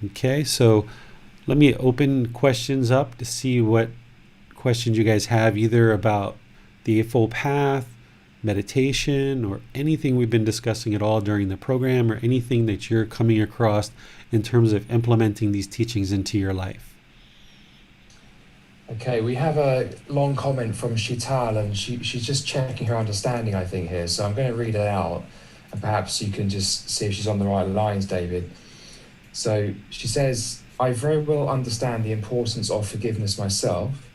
Okay, so let me open questions up to see what questions you guys have, either about the Eightfold Path, meditation, or anything we've been discussing at all during the program, or anything that you're coming across in terms of implementing these teachings into your life. Okay, we have a long comment from Shital, and she's just checking her understanding, I think, here. So I'm going to read it out, and perhaps you can just see if she's on the right lines, David. So she says, I very well understand the importance of forgiveness myself.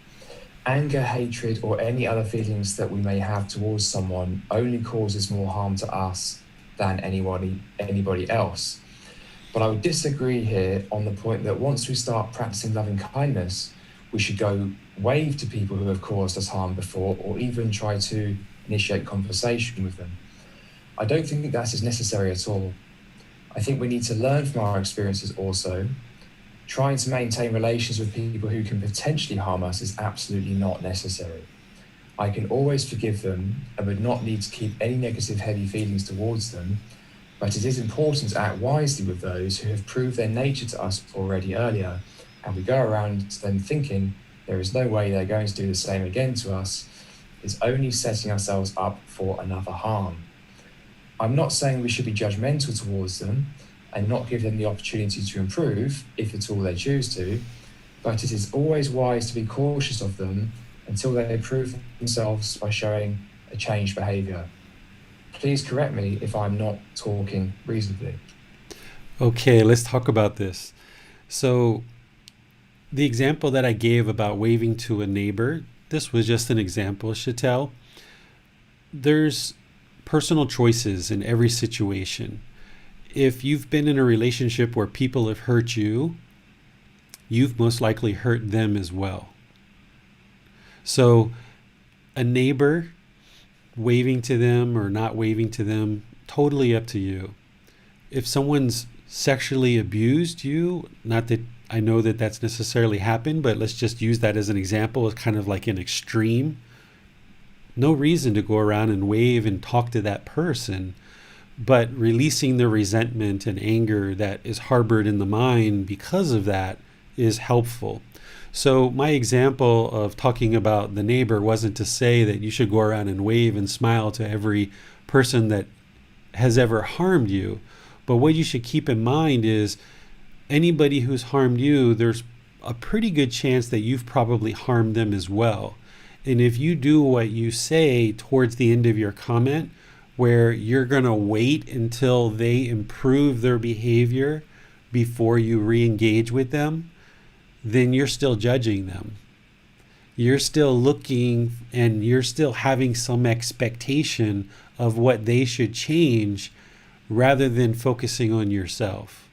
Anger, hatred, or any other feelings that we may have towards someone only causes more harm to us than anybody else. But I would disagree here on the point that once we start practicing loving kindness, we should go wave to people who have caused us harm before, or even try to initiate conversation with them. I don't think that is necessary at all. I think we need to learn from our experiences also. Trying to maintain relations with people who can potentially harm us is absolutely not necessary. I can always forgive them and would not need to keep any negative, heavy feelings towards them, but it is important to act wisely with those who have proved their nature to us already earlier, and we go around to them thinking there is no way they're going to do the same again to us. It's only setting ourselves up for another harm. I'm not saying we should be judgmental towards them and not give them the opportunity to improve, if at all they choose to, but it is always wise to be cautious of them until they prove themselves by showing a changed behaviour. Please correct me if I'm not talking reasonably. Okay, let's talk about this. So the example that I gave about waving to a neighbor, this was just an example, Chantel. There's personal choices in every situation. If you've been in a relationship where people have hurt you, you've most likely hurt them as well. So a neighbor, waving to them or not waving to them, totally up to you. If someone's sexually abused you, not that I know that that's necessarily happened, but let's just use that as an example, as kind of like an extreme. No reason to go around and wave and talk to that person, but releasing the resentment and anger that is harbored in the mind because of that is helpful. So my example of talking about the neighbor wasn't to say that you should go around and wave and smile to every person that has ever harmed you. But what you should keep in mind is anybody who's harmed you, there's a pretty good chance that you've probably harmed them as well. And if you do what you say towards the end of your comment, where you're going to wait until they improve their behavior before you re-engage with them, then you're still judging them. You're still looking and you're still having some expectation of what they should change rather than focusing on yourself.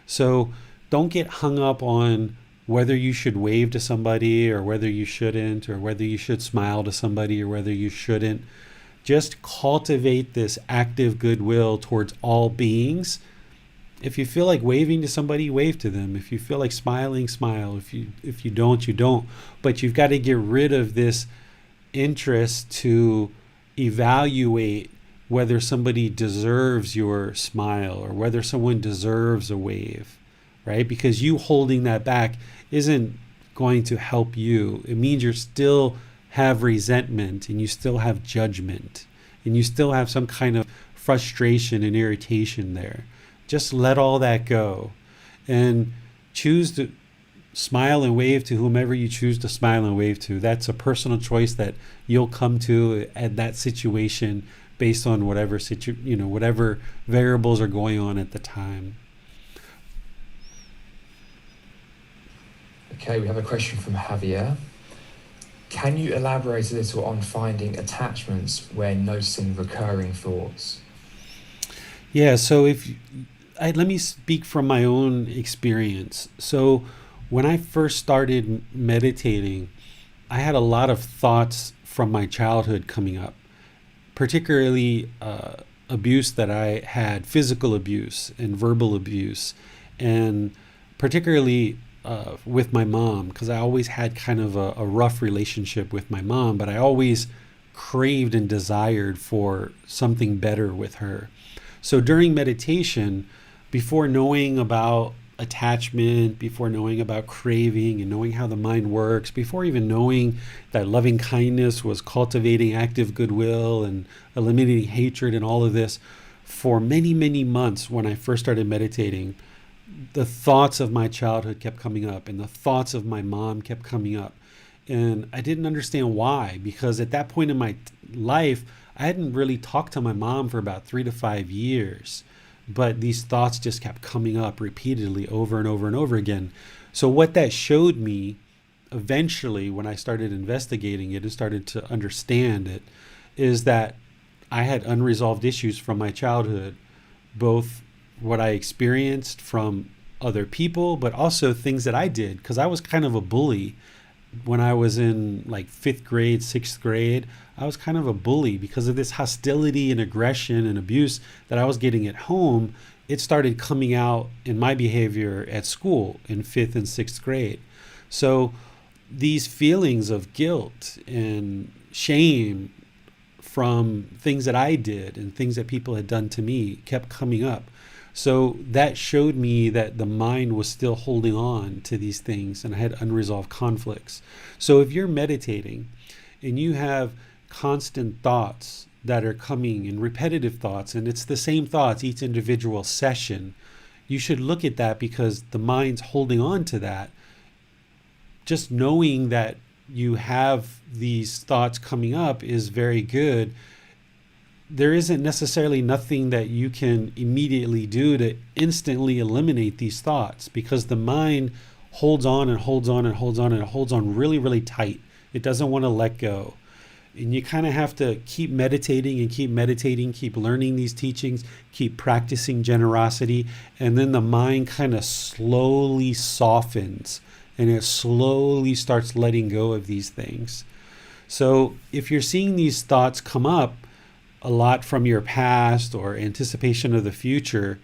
So don't get hung up on whether you should wave to somebody or whether you shouldn't, or whether you should smile to somebody or whether you shouldn't. Just cultivate this active goodwill towards all beings If you feel like waving to somebody, wave to them. If you feel like smiling, smile. If you don't, you don't. But you've got to get rid of this interest to evaluate whether somebody deserves your smile or whether someone deserves a wave, right? Because you holding that back isn't going to help you. It means you still have resentment and you still have judgment and you still have some kind of frustration and irritation there. Just let all that go and choose to smile and wave to whomever you choose to smile and wave to. That's a personal choice that you'll come to at that situation based on whatever whatever variables are going on at the time. Okay, we have a question from Javier. Can you elaborate a little on finding attachments when noticing recurring thoughts? Yeah, so let me speak from my own experience. So when I first started meditating, I had a lot of thoughts from my childhood coming up, particularly abuse that I had, physical abuse and verbal abuse, and particularly with my mom, because I always had kind of a rough relationship with my mom, but I always craved and desired for something better with her. So during meditation, before knowing about attachment, before knowing about craving and knowing how the mind works, before even knowing that loving kindness was cultivating active goodwill and eliminating hatred and all of this, for many, many months when I first started meditating, the thoughts of my childhood kept coming up and the thoughts of my mom kept coming up. And I didn't understand why, because at that point in my life, I hadn't really talked to my mom for about 3 to 5 years. But these thoughts just kept coming up repeatedly over and over and over again. So what that showed me eventually when I started investigating it and started to understand it is that I had unresolved issues from my childhood, both what I experienced from other people, but also things that I did, because I was kind of a bully. When I was in like 5th grade, 6th grade, I was kind of a bully because of this hostility and aggression and abuse that I was getting at home. It started coming out in my behavior at school in 5th and 6th grade. So these feelings of guilt and shame from things that I did and things that people had done to me kept coming up. So that showed me that the mind was still holding on to these things and I had unresolved conflicts. So if you're meditating and you have constant thoughts that are coming and repetitive thoughts, and it's the same thoughts each individual session, you should look at that because the mind's holding on to that. Just knowing that you have these thoughts coming up is very good. There isn't necessarily nothing that you can immediately do to instantly eliminate these thoughts because the mind holds on and holds on and holds on and holds on really, really tight. It doesn't want to let go. And you kind of have to keep meditating and keep meditating, keep learning these teachings, keep practicing generosity, and then the mind kind of slowly softens and it slowly starts letting go of these things. So if you're seeing these thoughts come up a lot from your past or anticipation of the future,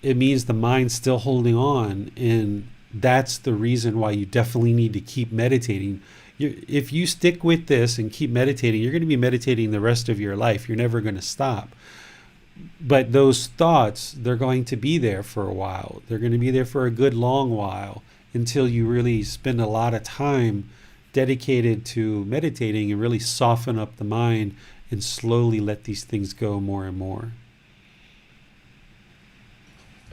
it means the mind's still holding on, and that's the reason why you definitely need to keep meditating. If you stick with this and keep meditating, you're going to be meditating the rest of your life. You're never going to stop. But those thoughts, they're going to be there for a while. They're going to be there for a good long while until you really spend a lot of time dedicated to meditating and really soften up the mind and slowly let these things go more and more.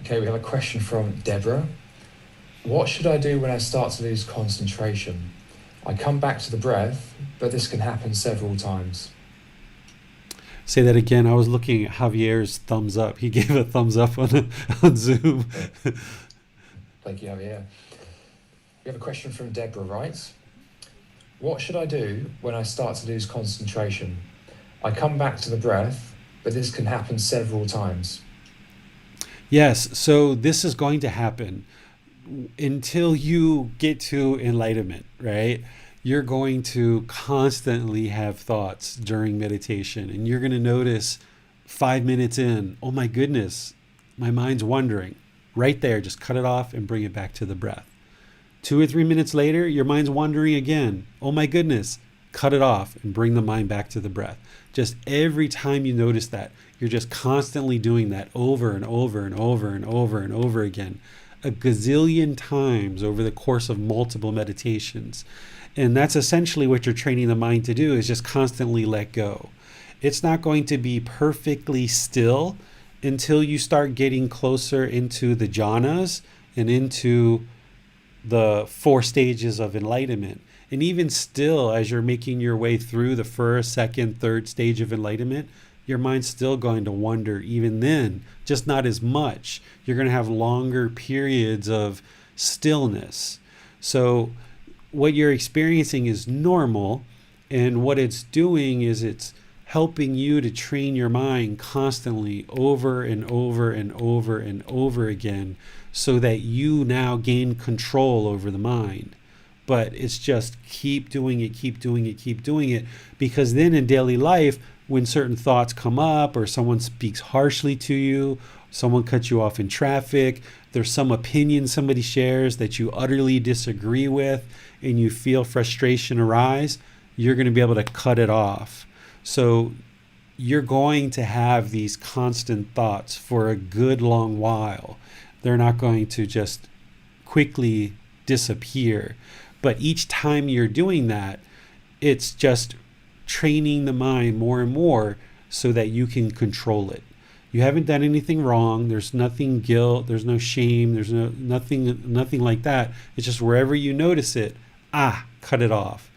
Okay, we have a question from Deborah. What should I do when I start to lose concentration? I come back to the breath, but this can happen several times. Say that again. I was looking at Javier's thumbs up. He gave a thumbs up on Zoom. Thank you, Javier. We have a question from Deborah, right? What should I do when I start to lose concentration? I come back to the breath, but this can happen several times. Yes, so this is going to happen until you get to enlightenment, right? You're going to constantly have thoughts during meditation, and you're going to notice 5 minutes in, oh my goodness, my mind's wandering. Right there, just cut it off and bring it back to the breath. 2 or 3 minutes later, your mind's wandering again. Oh my goodness, cut it off and bring the mind back to the breath. Just every time you notice that, you're just constantly doing that over and over and over and over and over again, a gazillion times over the course of multiple meditations. And that's essentially what you're training the mind to do, is just constantly let go. It's not going to be perfectly still until you start getting closer into the jhanas and into the 4 stages of enlightenment. And even still, as you're making your way through the first, second, third stage of enlightenment, your mind's still going to wander even then, just not as much. You're going to have longer periods of stillness. So what you're experiencing is normal, and what it's doing is it's helping you to train your mind constantly over and over and over and over again, so that you now gain control over the mind. But it's just keep doing it, keep doing it, keep doing it, because then in daily life, when certain thoughts come up, or someone speaks harshly to you, someone cuts you off in traffic, there's some opinion somebody shares that you utterly disagree with, and you feel frustration arise, you're going to be able to cut it off. So you're going to have these constant thoughts for a good long while. They're not going to just quickly disappear. But each time you're doing that, it's just training the mind more and more so that you can control it. You haven't done anything wrong. There's nothing guilt. There's no shame. There's nothing like that. It's just wherever you notice it, cut it off.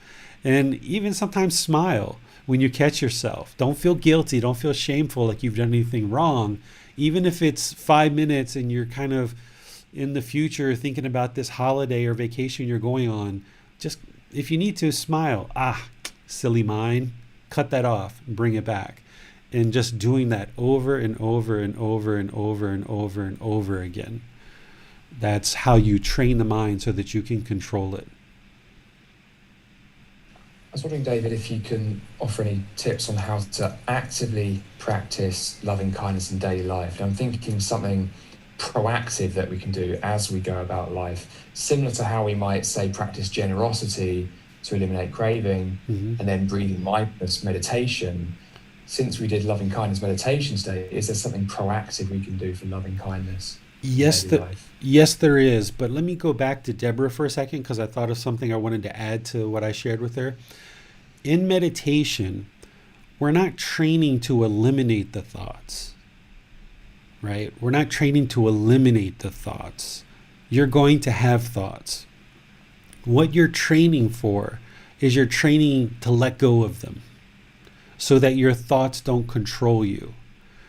And even sometimes smile when you catch yourself. Don't feel guilty. Don't feel shameful like you've done anything wrong. Even if it's 5 minutes and you're kind of in the future thinking about this holiday or vacation you're going on, just if you need to, smile. Silly mind, cut that off and bring it back. And just doing that over and over and over and over and over and over again. That's how you train the mind so that you can control it. I was wondering, David, if you can offer any tips on how to actively practice loving kindness in daily life. And I'm thinking something proactive that we can do as we go about life, similar to how we might, say, practice generosity to eliminate craving, and then breathing mindfulness meditation. Since we did loving kindness meditation today, is there something proactive we can do for loving kindness? Yes, there is. But let me go back to Deborah for a second, because I thought of something I wanted to add to what I shared with her. In meditation, we're not training to eliminate the thoughts, right? We're not training to eliminate the thoughts. You're going to have thoughts. What you're training for is you're training to let go of them so that your thoughts don't control you.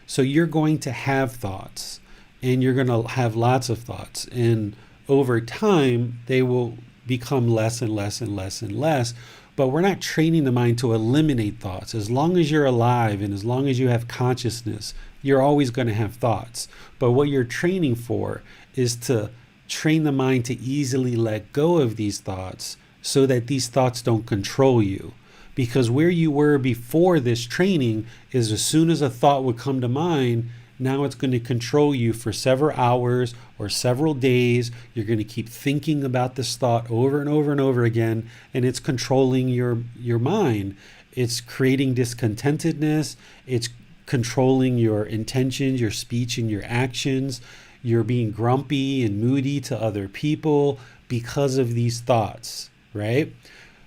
So you're going to have thoughts, and you're going to have lots of thoughts. And over time, they will become less and less and less and less. But we're not training the mind to eliminate thoughts. As long as you're alive and as long as you have consciousness, you're always going to have thoughts. But what you're training for is to train the mind to easily let go of these thoughts so that these thoughts don't control you. Because where you were before this training is as soon as a thought would come to mind, now it's going to control you for several hours or several days. You're going to keep thinking about this thought over and over and over again, and it's controlling your mind. It's creating discontentedness. It's controlling your intentions, your speech, and your actions. You're being grumpy and moody to other people because of these thoughts, right?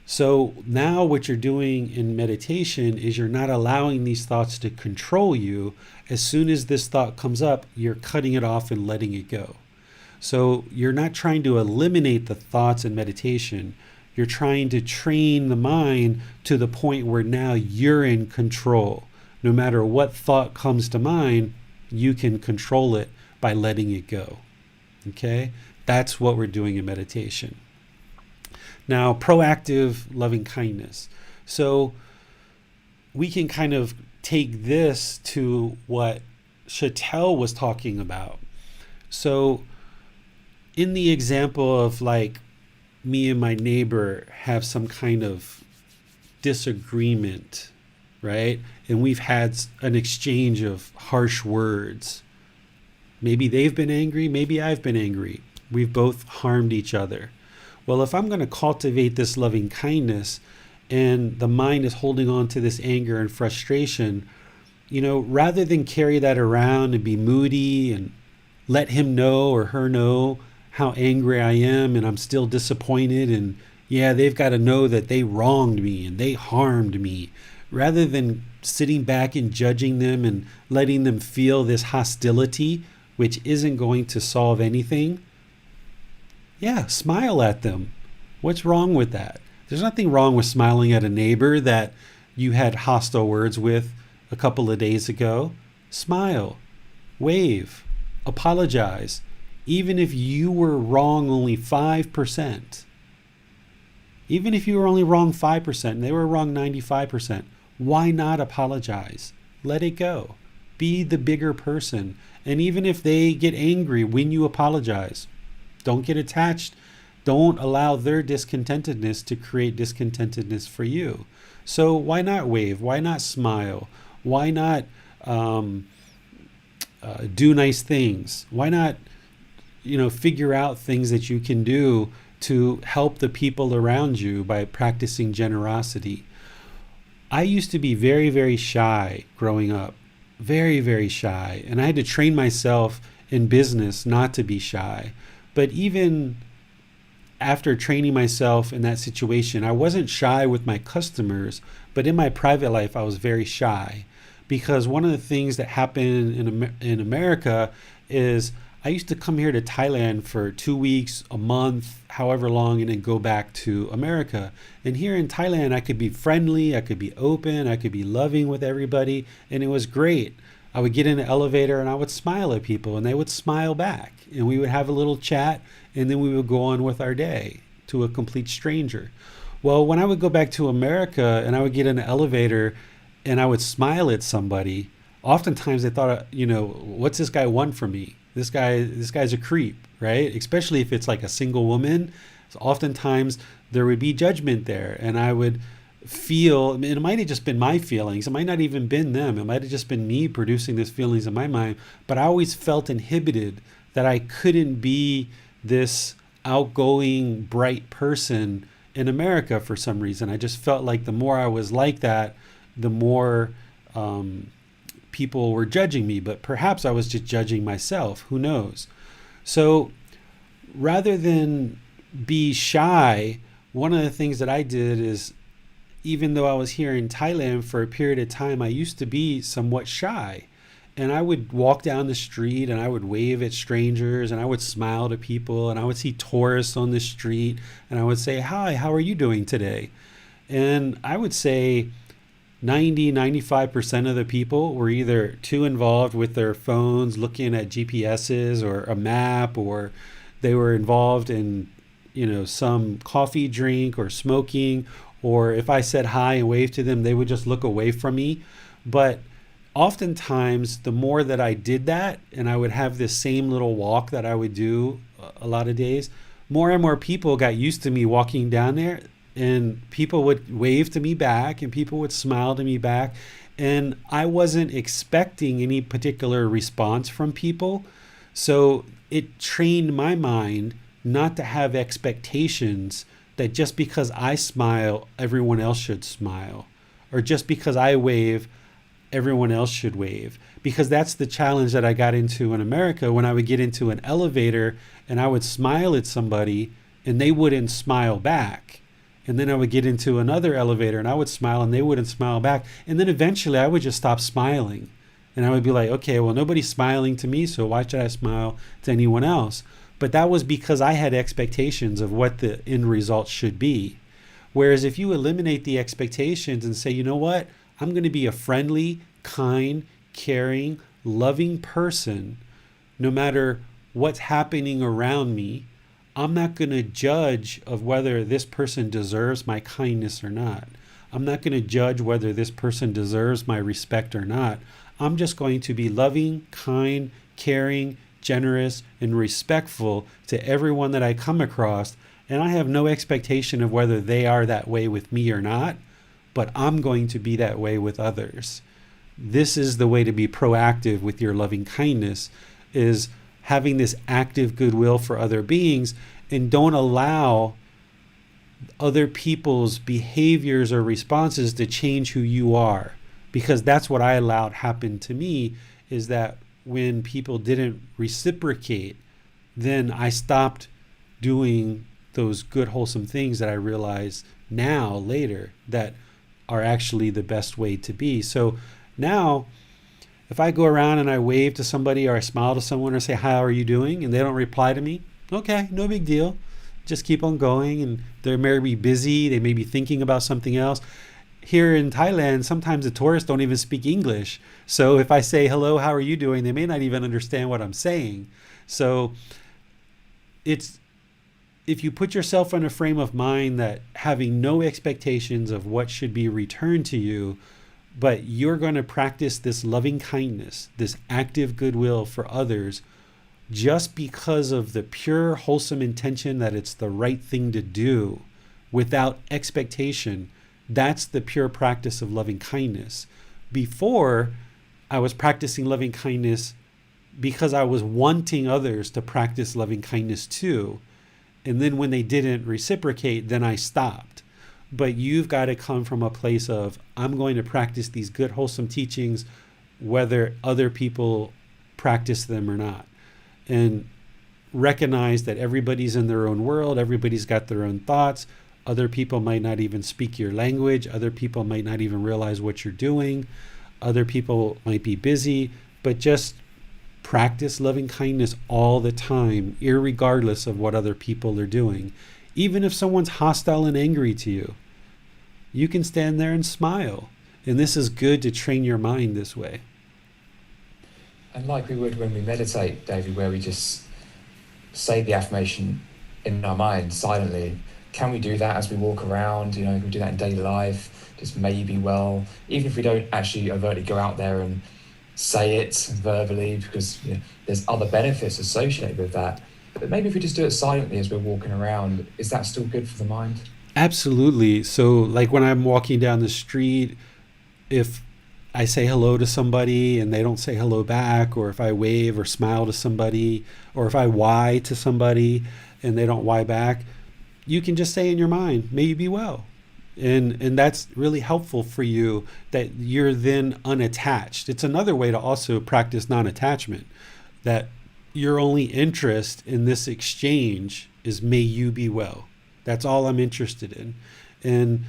So now what you're doing in meditation is you're not allowing these thoughts to control you. As soon as this thought comes up, you're cutting it off and letting it go. So you're not trying to eliminate the thoughts in meditation. You're trying to train the mind to the point where now you're in control. No matter what thought comes to mind, you can control it by letting it go. Okay? That's what we're doing in meditation. Now, proactive loving kindness. So we can kind of take this to what Chattel was talking about. So in the example of like me and my neighbor have some kind of disagreement, right? And we've had an exchange of harsh words. Maybe they've been angry, maybe I've been angry. We've both harmed each other. Well, if I'm going to cultivate this loving kindness and the mind is holding on to this anger and frustration, rather than carry that around and be moody and let him know or her know how angry I am and I'm still disappointed, and yeah, they've got to know that they wronged me and they harmed me, rather than sitting back and judging them and letting them feel this hostility, which isn't going to solve anything. Yeah, smile at them. What's wrong with that? There's nothing wrong with smiling at a neighbor that you had hostile words with a couple of days ago. Smile, wave, apologize. Even if you were wrong only 5%, even if you were only wrong 5% and they were wrong 95%, why not apologize? Let it go. Be the bigger person. And even if they get angry when you apologize, don't get attached. Don't allow their discontentedness to create discontentedness for you. So why not wave? Why not smile? Why not do nice things? Why not, figure out things that you can do to help the people around you by practicing generosity? I used to be very, very shy growing up. Very, very shy. And I had to train myself in business not to be shy. But even after training myself in that situation, I wasn't shy with my customers, but in my private life, I was very shy. Because one of the things that happened in America is I used to come here to Thailand for 2 weeks, a month, however long, and then go back to America. And here in Thailand, I could be friendly, I could be open, I could be loving with everybody, and it was great. I would get in the elevator and I would smile at people and they would smile back. And we would have a little chat and then we would go on with our day to a complete stranger. Well, when I would go back to America and I would get in the elevator and I would smile at somebody, oftentimes they thought, what's this guy want from me? This guy's a creep, right? Especially if it's like a single woman. So oftentimes there would be judgment there, and I would feel, it might have just been my feelings. It might not even been them. It might have just been me producing these feelings in my mind. But I always felt inhibited that I couldn't be this outgoing, bright person in America for some reason. I just felt like the more I was like that, the more people were judging me, but perhaps I was just judging myself. Who knows? So rather than be shy, one of the things that I did is, even though I was here in Thailand for a period of time, I used to be somewhat shy. And I would walk down the street and I would wave at strangers and I would smile to people and I would see tourists on the street and I would say, "Hi, how are you doing today?" And I would say 95% of the people were either too involved with their phones looking at GPSs or a map, or they were involved in, some coffee drink or smoking, or if I said hi and waved to them, they would just look away from me. But oftentimes, the more that I did that, and I would have this same little walk that I would do a lot of days, more and more people got used to me walking down there. And people would wave to me back and people would smile to me back. And I wasn't expecting any particular response from people. So it trained my mind not to have expectations that just because I smile, everyone else should smile. Or just because I wave, everyone else should wave. Because that's the challenge that I got into in America when I would get into an elevator and I would smile at somebody and they wouldn't smile back. And then I would get into another elevator and I would smile and they wouldn't smile back. And then eventually I would just stop smiling. And I would be like, okay, well, nobody's smiling to me, so why should I smile to anyone else? But that was because I had expectations of what the end result should be. Whereas if you eliminate the expectations and say, you know what, I'm going to be a friendly, kind, caring, loving person, no matter what's happening around me, I'm not going to judge of whether this person deserves my kindness or not. I'm not going to judge whether this person deserves my respect or not. I'm just going to be loving, kind, caring, generous, and respectful to everyone that I come across. And I have no expectation of whether they are that way with me or not, but I'm going to be that way with others. This is the way to be proactive with your loving kindness. is having this active goodwill for other beings, and don't allow other people's behaviors or responses to change who you are. Because that's what I allowed happen to me, is that when people didn't reciprocate, then I stopped doing those good, wholesome things that I realize now, later, that are actually the best way to be. So now, if I go around and I wave to somebody or I smile to someone or say, "How are you doing?" and they don't reply to me, okay, no big deal. Just keep on going. And they may be busy. They may be thinking about something else. Here in Thailand, sometimes the tourists don't even speak English. So if I say, "Hello, how are you doing?" they may not even understand what I'm saying. So it's, if you put yourself in a frame of mind that having no expectations of what should be returned to you, but you're going to practice this loving kindness, this active goodwill for others, just because of the pure, wholesome intention that it's the right thing to do, without expectation, that's the pure practice of loving kindness. Before, I was practicing loving kindness because I was wanting others to practice loving kindness too. And then when they didn't reciprocate, then I stopped. But you've got to come from a place of, I'm going to practice these good, wholesome teachings, whether other people practice them or not. And recognize that everybody's in their own world. Everybody's got their own thoughts. Other people might not even speak your language. Other people might not even realize what you're doing. Other people might be busy, but just practice loving kindness all the time, irregardless of what other people are doing. Even if someone's hostile and angry to you, you can stand there and smile. And this is good to train your mind this way. And like we would when we meditate, David, where we just say the affirmation in our mind silently, can we do that as we walk around? You know, can we do that in daily life? Just may you be well, even if we don't actually overtly go out there and say it verbally, because there's other benefits associated with that. But maybe if we just do it silently as we're walking around, is that still good for the mind? Absolutely. So like when I'm walking down the street, if I say hello to somebody and they don't say hello back, or if I wave or smile to somebody, or if I why to somebody and they don't why back, you can just say in your mind, "May you be well." And that's really helpful for you, that you're then unattached. It's another way to also practice non-attachment, that your only interest in this exchange is "may you be well." That's all I'm interested in. And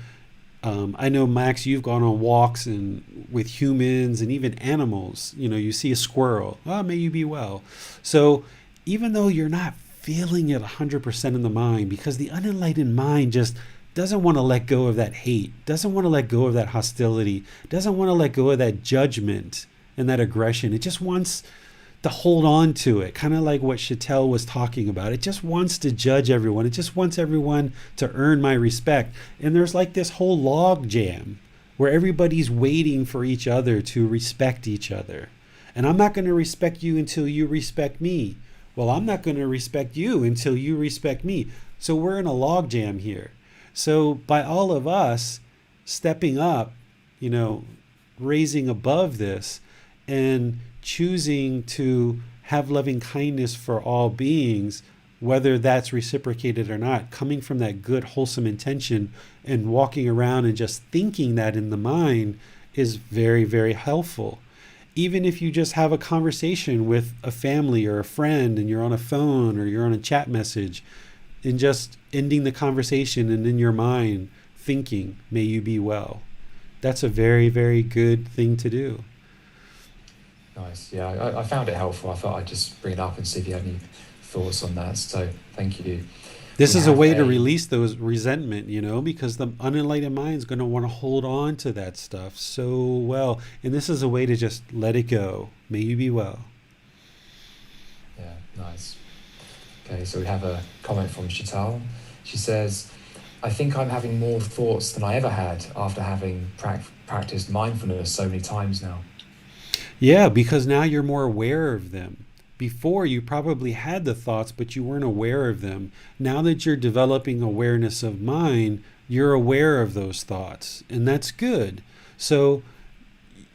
I know, Max, you've gone on walks and with humans and even animals. You know, you see a squirrel, "Oh, may you be well." So even though you're not feeling it 100% in the mind, because the unenlightened mind just doesn't want to let go of that hate, doesn't want to let go of that hostility, doesn't want to let go of that judgment and that aggression. It just wants to hold on to it, kind of like what Chattel was talking about. It just wants to judge everyone. It just wants everyone to earn my respect. And there's like this whole log jam where everybody's waiting for each other to respect each other. And I'm not going to respect you until you respect me. Well, I'm not going to respect you until you respect me. So we're in a log jam here. So by all of us stepping up, raising above this and choosing to have loving kindness for all beings, whether that's reciprocated or not, coming from that good, wholesome intention and walking around and just thinking that in the mind is very, very helpful. Even if you just have a conversation with a family or a friend and you're on a phone or you're on a chat message, and just ending the conversation and in your mind thinking, "May you be well." That's a very, very good thing to do. Nice. Yeah, I found it helpful. I thought I'd just bring it up and see if you had any thoughts on that. So thank you. This is a way to release those resentment, because the unenlightened mind is going to want to hold on to that stuff so well. And this is a way to just let it go. May you be well. Yeah, nice. Okay, so we have a comment from Chattel. She says, "I think I'm having more thoughts than I ever had after having practiced mindfulness so many times now." Yeah, because now you're more aware of them. Before, you probably had the thoughts, but you weren't aware of them. Now that you're developing awareness of mind, you're aware of those thoughts, and that's good. So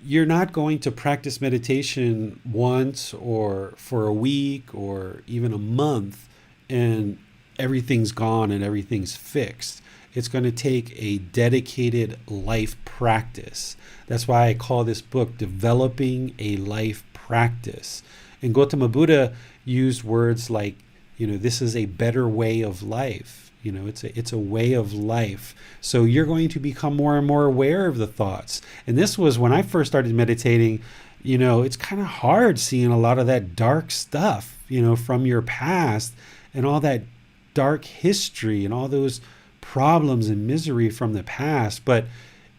you're not going to practice meditation once or for a week or even a month and everything's gone and everything's fixed. It's going to take a dedicated life practice. That's why I call this book Developing a Life Practice. And Gautama Buddha used words like, this is a better way of life. It's a way of life. So you're going to become more and more aware of the thoughts. And this was when I first started meditating. It's kind of hard seeing a lot of that dark stuff, from your past and all that dark history and all those problems and misery from the past. But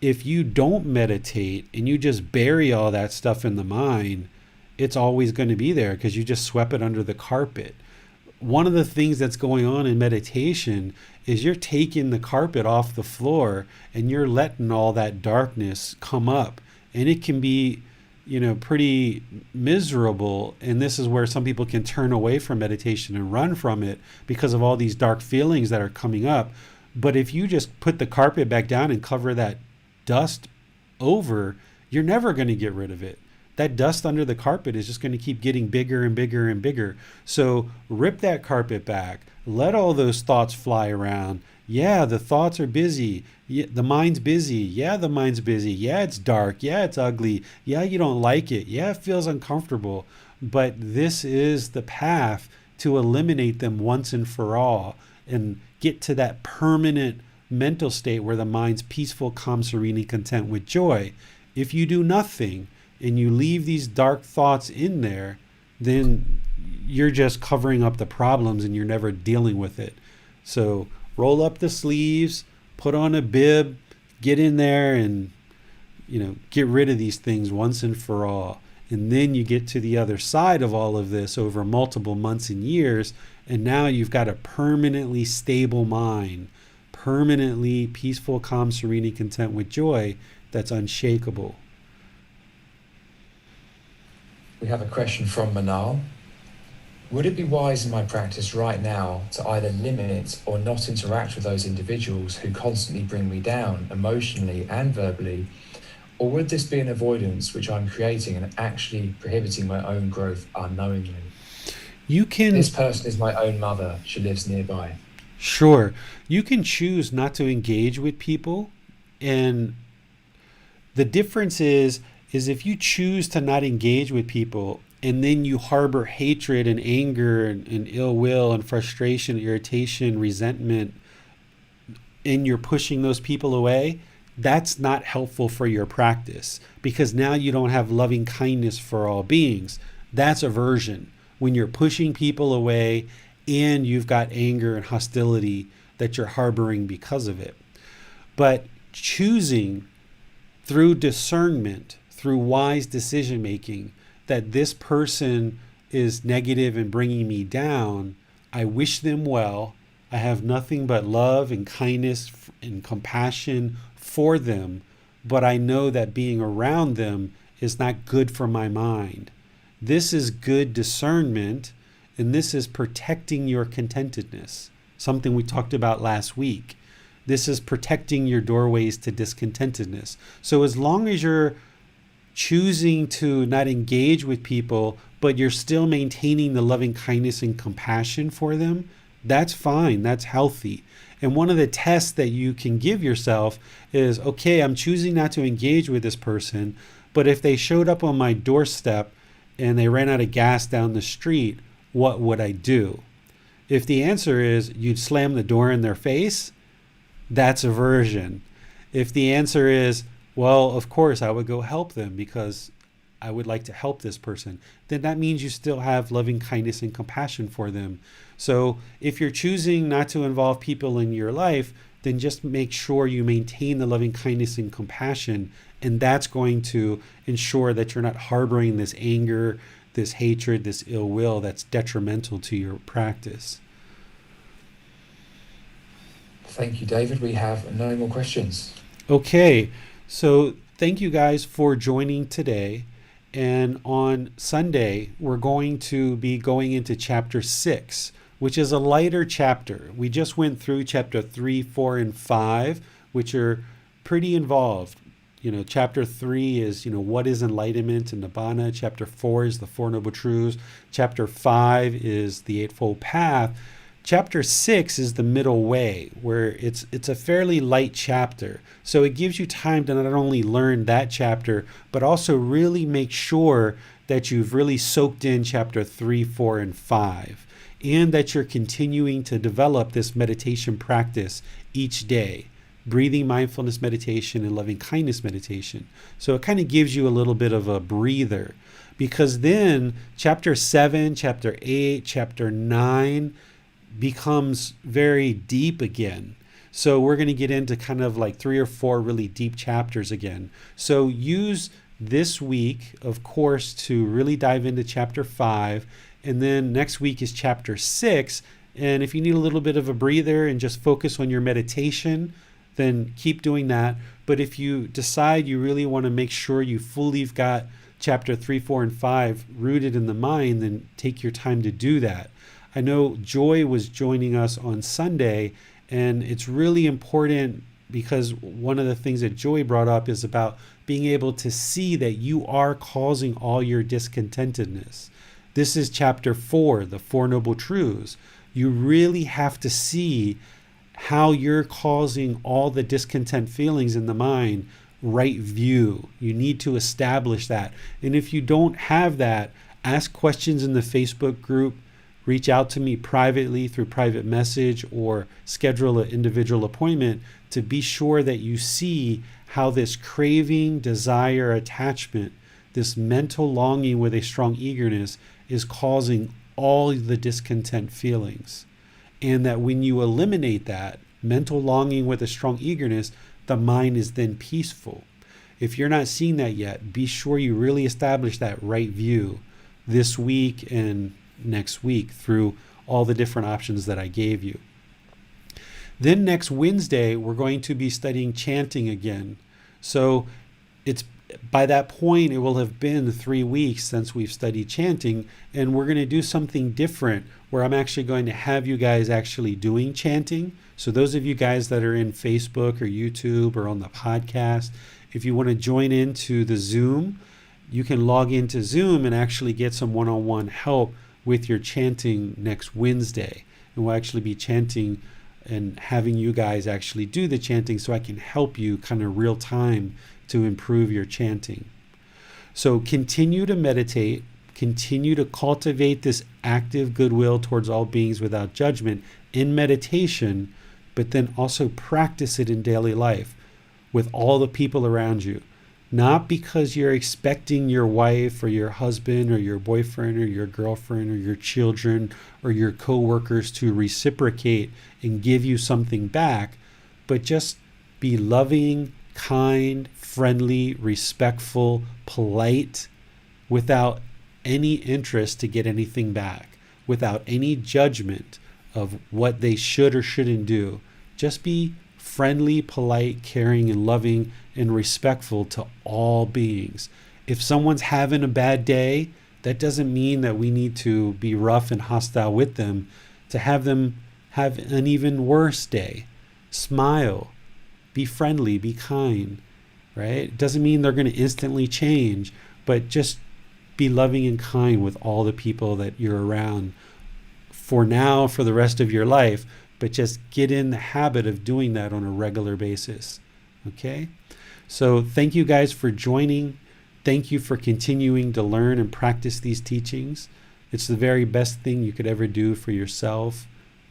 if you don't meditate and you just bury all that stuff in the mind, it's always going to be there because you just swept it under the carpet. One of the things that's going on in meditation is you're taking the carpet off the floor and you're letting all that darkness come up. And it can be, pretty miserable. And this is where some people can turn away from meditation and run from it because of all these dark feelings that are coming up. But if you just put the carpet back down and cover that dust over, you're never going to get rid of it. That dust under the carpet is just going to keep getting bigger and bigger and bigger. So rip that carpet back. Let all those thoughts fly around. Yeah, the thoughts are busy. Yeah, the mind's busy. Yeah, the mind's busy. Yeah, it's dark. Yeah, it's ugly. Yeah, you don't like it. Yeah, it feels uncomfortable. But this is the path to eliminate them once and for all and get to that permanent mental state where the mind's peaceful, calm, serene, and content with joy. If you do nothing, and you leave these dark thoughts in there, then you're just covering up the problems and you're never dealing with it. So roll up the sleeves, put on a bib, get in there and, get rid of these things once and for all. And then you get to the other side of all of this over multiple months and years. And now you've got a permanently stable mind, permanently peaceful, calm, serene, and content with joy that's unshakable. We have a question from Manal. Would it be wise in my practice right now to either limit or not interact with those individuals who constantly bring me down emotionally and verbally? Or would this be an avoidance which I'm creating and actually prohibiting my own growth unknowingly? This person is my own mother. She lives nearby. Sure. You can choose not to engage with people. And the difference is if you choose to not engage with people and then you harbor hatred and anger and ill will and frustration, irritation, resentment, and you're pushing those people away, that's not helpful for your practice because now you don't have loving kindness for all beings. That's aversion. When you're pushing people away and you've got anger and hostility that you're harboring because of it. But choosing through discernment, through wise decision making, that this person is negative and bringing me down, I wish them well. I have nothing but love and kindness and compassion for them, but I know that being around them is not good for my mind. This is good discernment, and this is protecting your contentedness, something we talked about last week. This is protecting your doorways to discontentedness. So as long as you're choosing to not engage with people, but you're still maintaining the loving kindness and compassion for them, that's fine. That's healthy. And one of the tests that you can give yourself is, okay, I'm choosing not to engage with this person, but if they showed up on my doorstep and they ran out of gas down the street, what would I do? If the answer is you'd slam the door in their face, that's aversion. If the answer is, well, of course, I would go help them because I would like to help this person, then that means you still have loving kindness and compassion for them. So if you're choosing not to involve people in your life, then just make sure you maintain the loving kindness and compassion, and that's going to ensure that you're not harboring this anger, this hatred, this ill will that's detrimental to your practice. Thank you, David. We have no more questions. Okay. So thank you guys for joining today. And on Sunday, we're going to be going into chapter 6, which is a lighter chapter. We just went through chapter 3, 4, and 5, which are pretty involved. chapter 3 is, what is enlightenment and nibbana. Chapter 4 is the Four Noble Truths. Chapter 5 is the Eightfold Path. Chapter 6 is the middle way, where it's a fairly light chapter. So it gives you time to not only learn that chapter, but also really make sure that you've really soaked in chapter 3, 4, and 5, and that you're continuing to develop this meditation practice each day. Breathing mindfulness meditation and loving kindness meditation. So it kind of gives you a little bit of a breather, because then chapter 7, chapter 8, chapter 9 becomes very deep again. So we're going to get into kind of like 3 or 4 really deep chapters again. So use this week, of course, to really dive into chapter 5. And then next week is chapter 6. And if you need a little bit of a breather and just focus on your meditation, then keep doing that. But if you decide you really want to make sure you fully got chapter 3, 4, and 5 rooted in the mind, then take your time to do that. I know Joy was joining us on Sunday, and it's really important because one of the things that Joy brought up is about being able to see that you are causing all your discontentedness. This is chapter 4, the Four Noble Truths. You really have to see how you're causing all the discontent feelings in the mind. Right view. You need to establish that. And if you don't have that, ask questions in the Facebook group. Reach out to me privately through private message, or schedule an individual appointment to be sure that you see how this craving, desire, attachment, this mental longing with a strong eagerness is causing all the discontent feelings. And that when you eliminate that mental longing with a strong eagerness, the mind is then peaceful. If you're not seeing that yet, be sure you really establish that right view this week and next week through all the different options that I gave you. Then next Wednesday, we're going to be studying chanting again. So it's by that point, it will have been 3 weeks since we've studied chanting, and we're going to do something different where I'm actually going to have you guys actually doing chanting. So those of you guys that are in Facebook or YouTube or on the podcast, if you want to join into the Zoom, you can log into Zoom and actually get some one-on-one help with your chanting next Wednesday. And we'll actually be chanting and having you guys actually do the chanting so I can help you kind of real time to improve your chanting. So continue to meditate, continue to cultivate this active goodwill towards all beings without judgment in meditation, but then also practice it in daily life with all the people around you. Not because you're expecting your wife or your husband or your boyfriend or your girlfriend or your children or your coworkers to reciprocate and give you something back, but just be loving, kind, friendly, respectful, polite, without any interest to get anything back, without any judgment of what they should or shouldn't do. Just be friendly, polite, caring, and loving and respectful to all beings. If someone's having a bad day, that doesn't mean that we need to be rough and hostile with them to have them have an even worse day. Smile, be friendly, be kind, right? It doesn't mean they're going to instantly change, but just be loving and kind with all the people that you're around for now, for the rest of your life, but just get in the habit of doing that on a regular basis. Okay? So thank you guys for joining. Thank you for continuing to learn and practice these teachings. It's the very best thing you could ever do for yourself,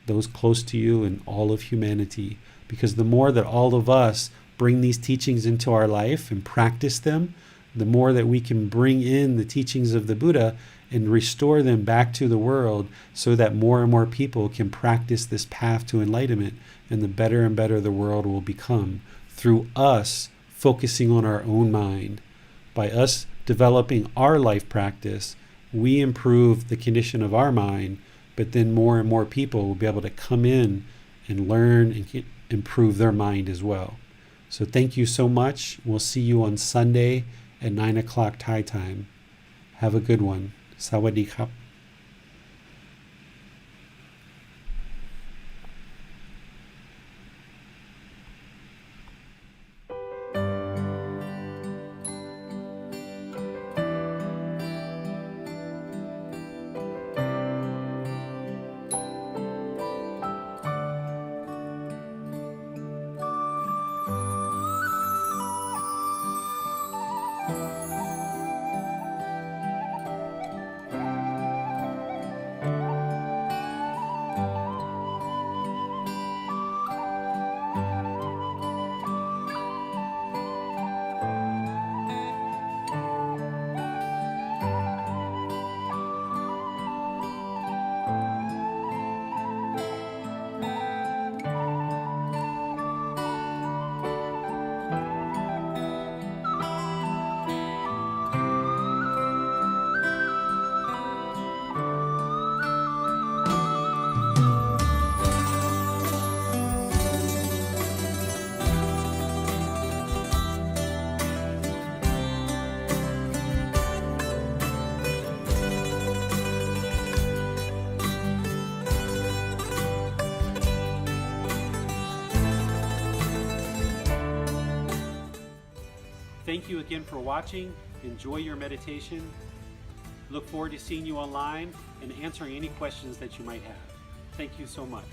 those close to you, and all of humanity. Because the more that all of us bring these teachings into our life and practice them, the more that we can bring in the teachings of the Buddha and restore them back to the world so that more and more people can practice this path to enlightenment, and the better and better the world will become through us focusing on our own mind. By us developing our life practice, we improve the condition of our mind, but then more and more people will be able to come in and learn and improve their mind as well. So thank you so much. We'll see you on Sunday at 9 o'clock Thai time. Have a good one. Sawadee krap. Thank you again for watching. Enjoy your meditation. Look forward to seeing you online and answering any questions that you might have. Thank you so much.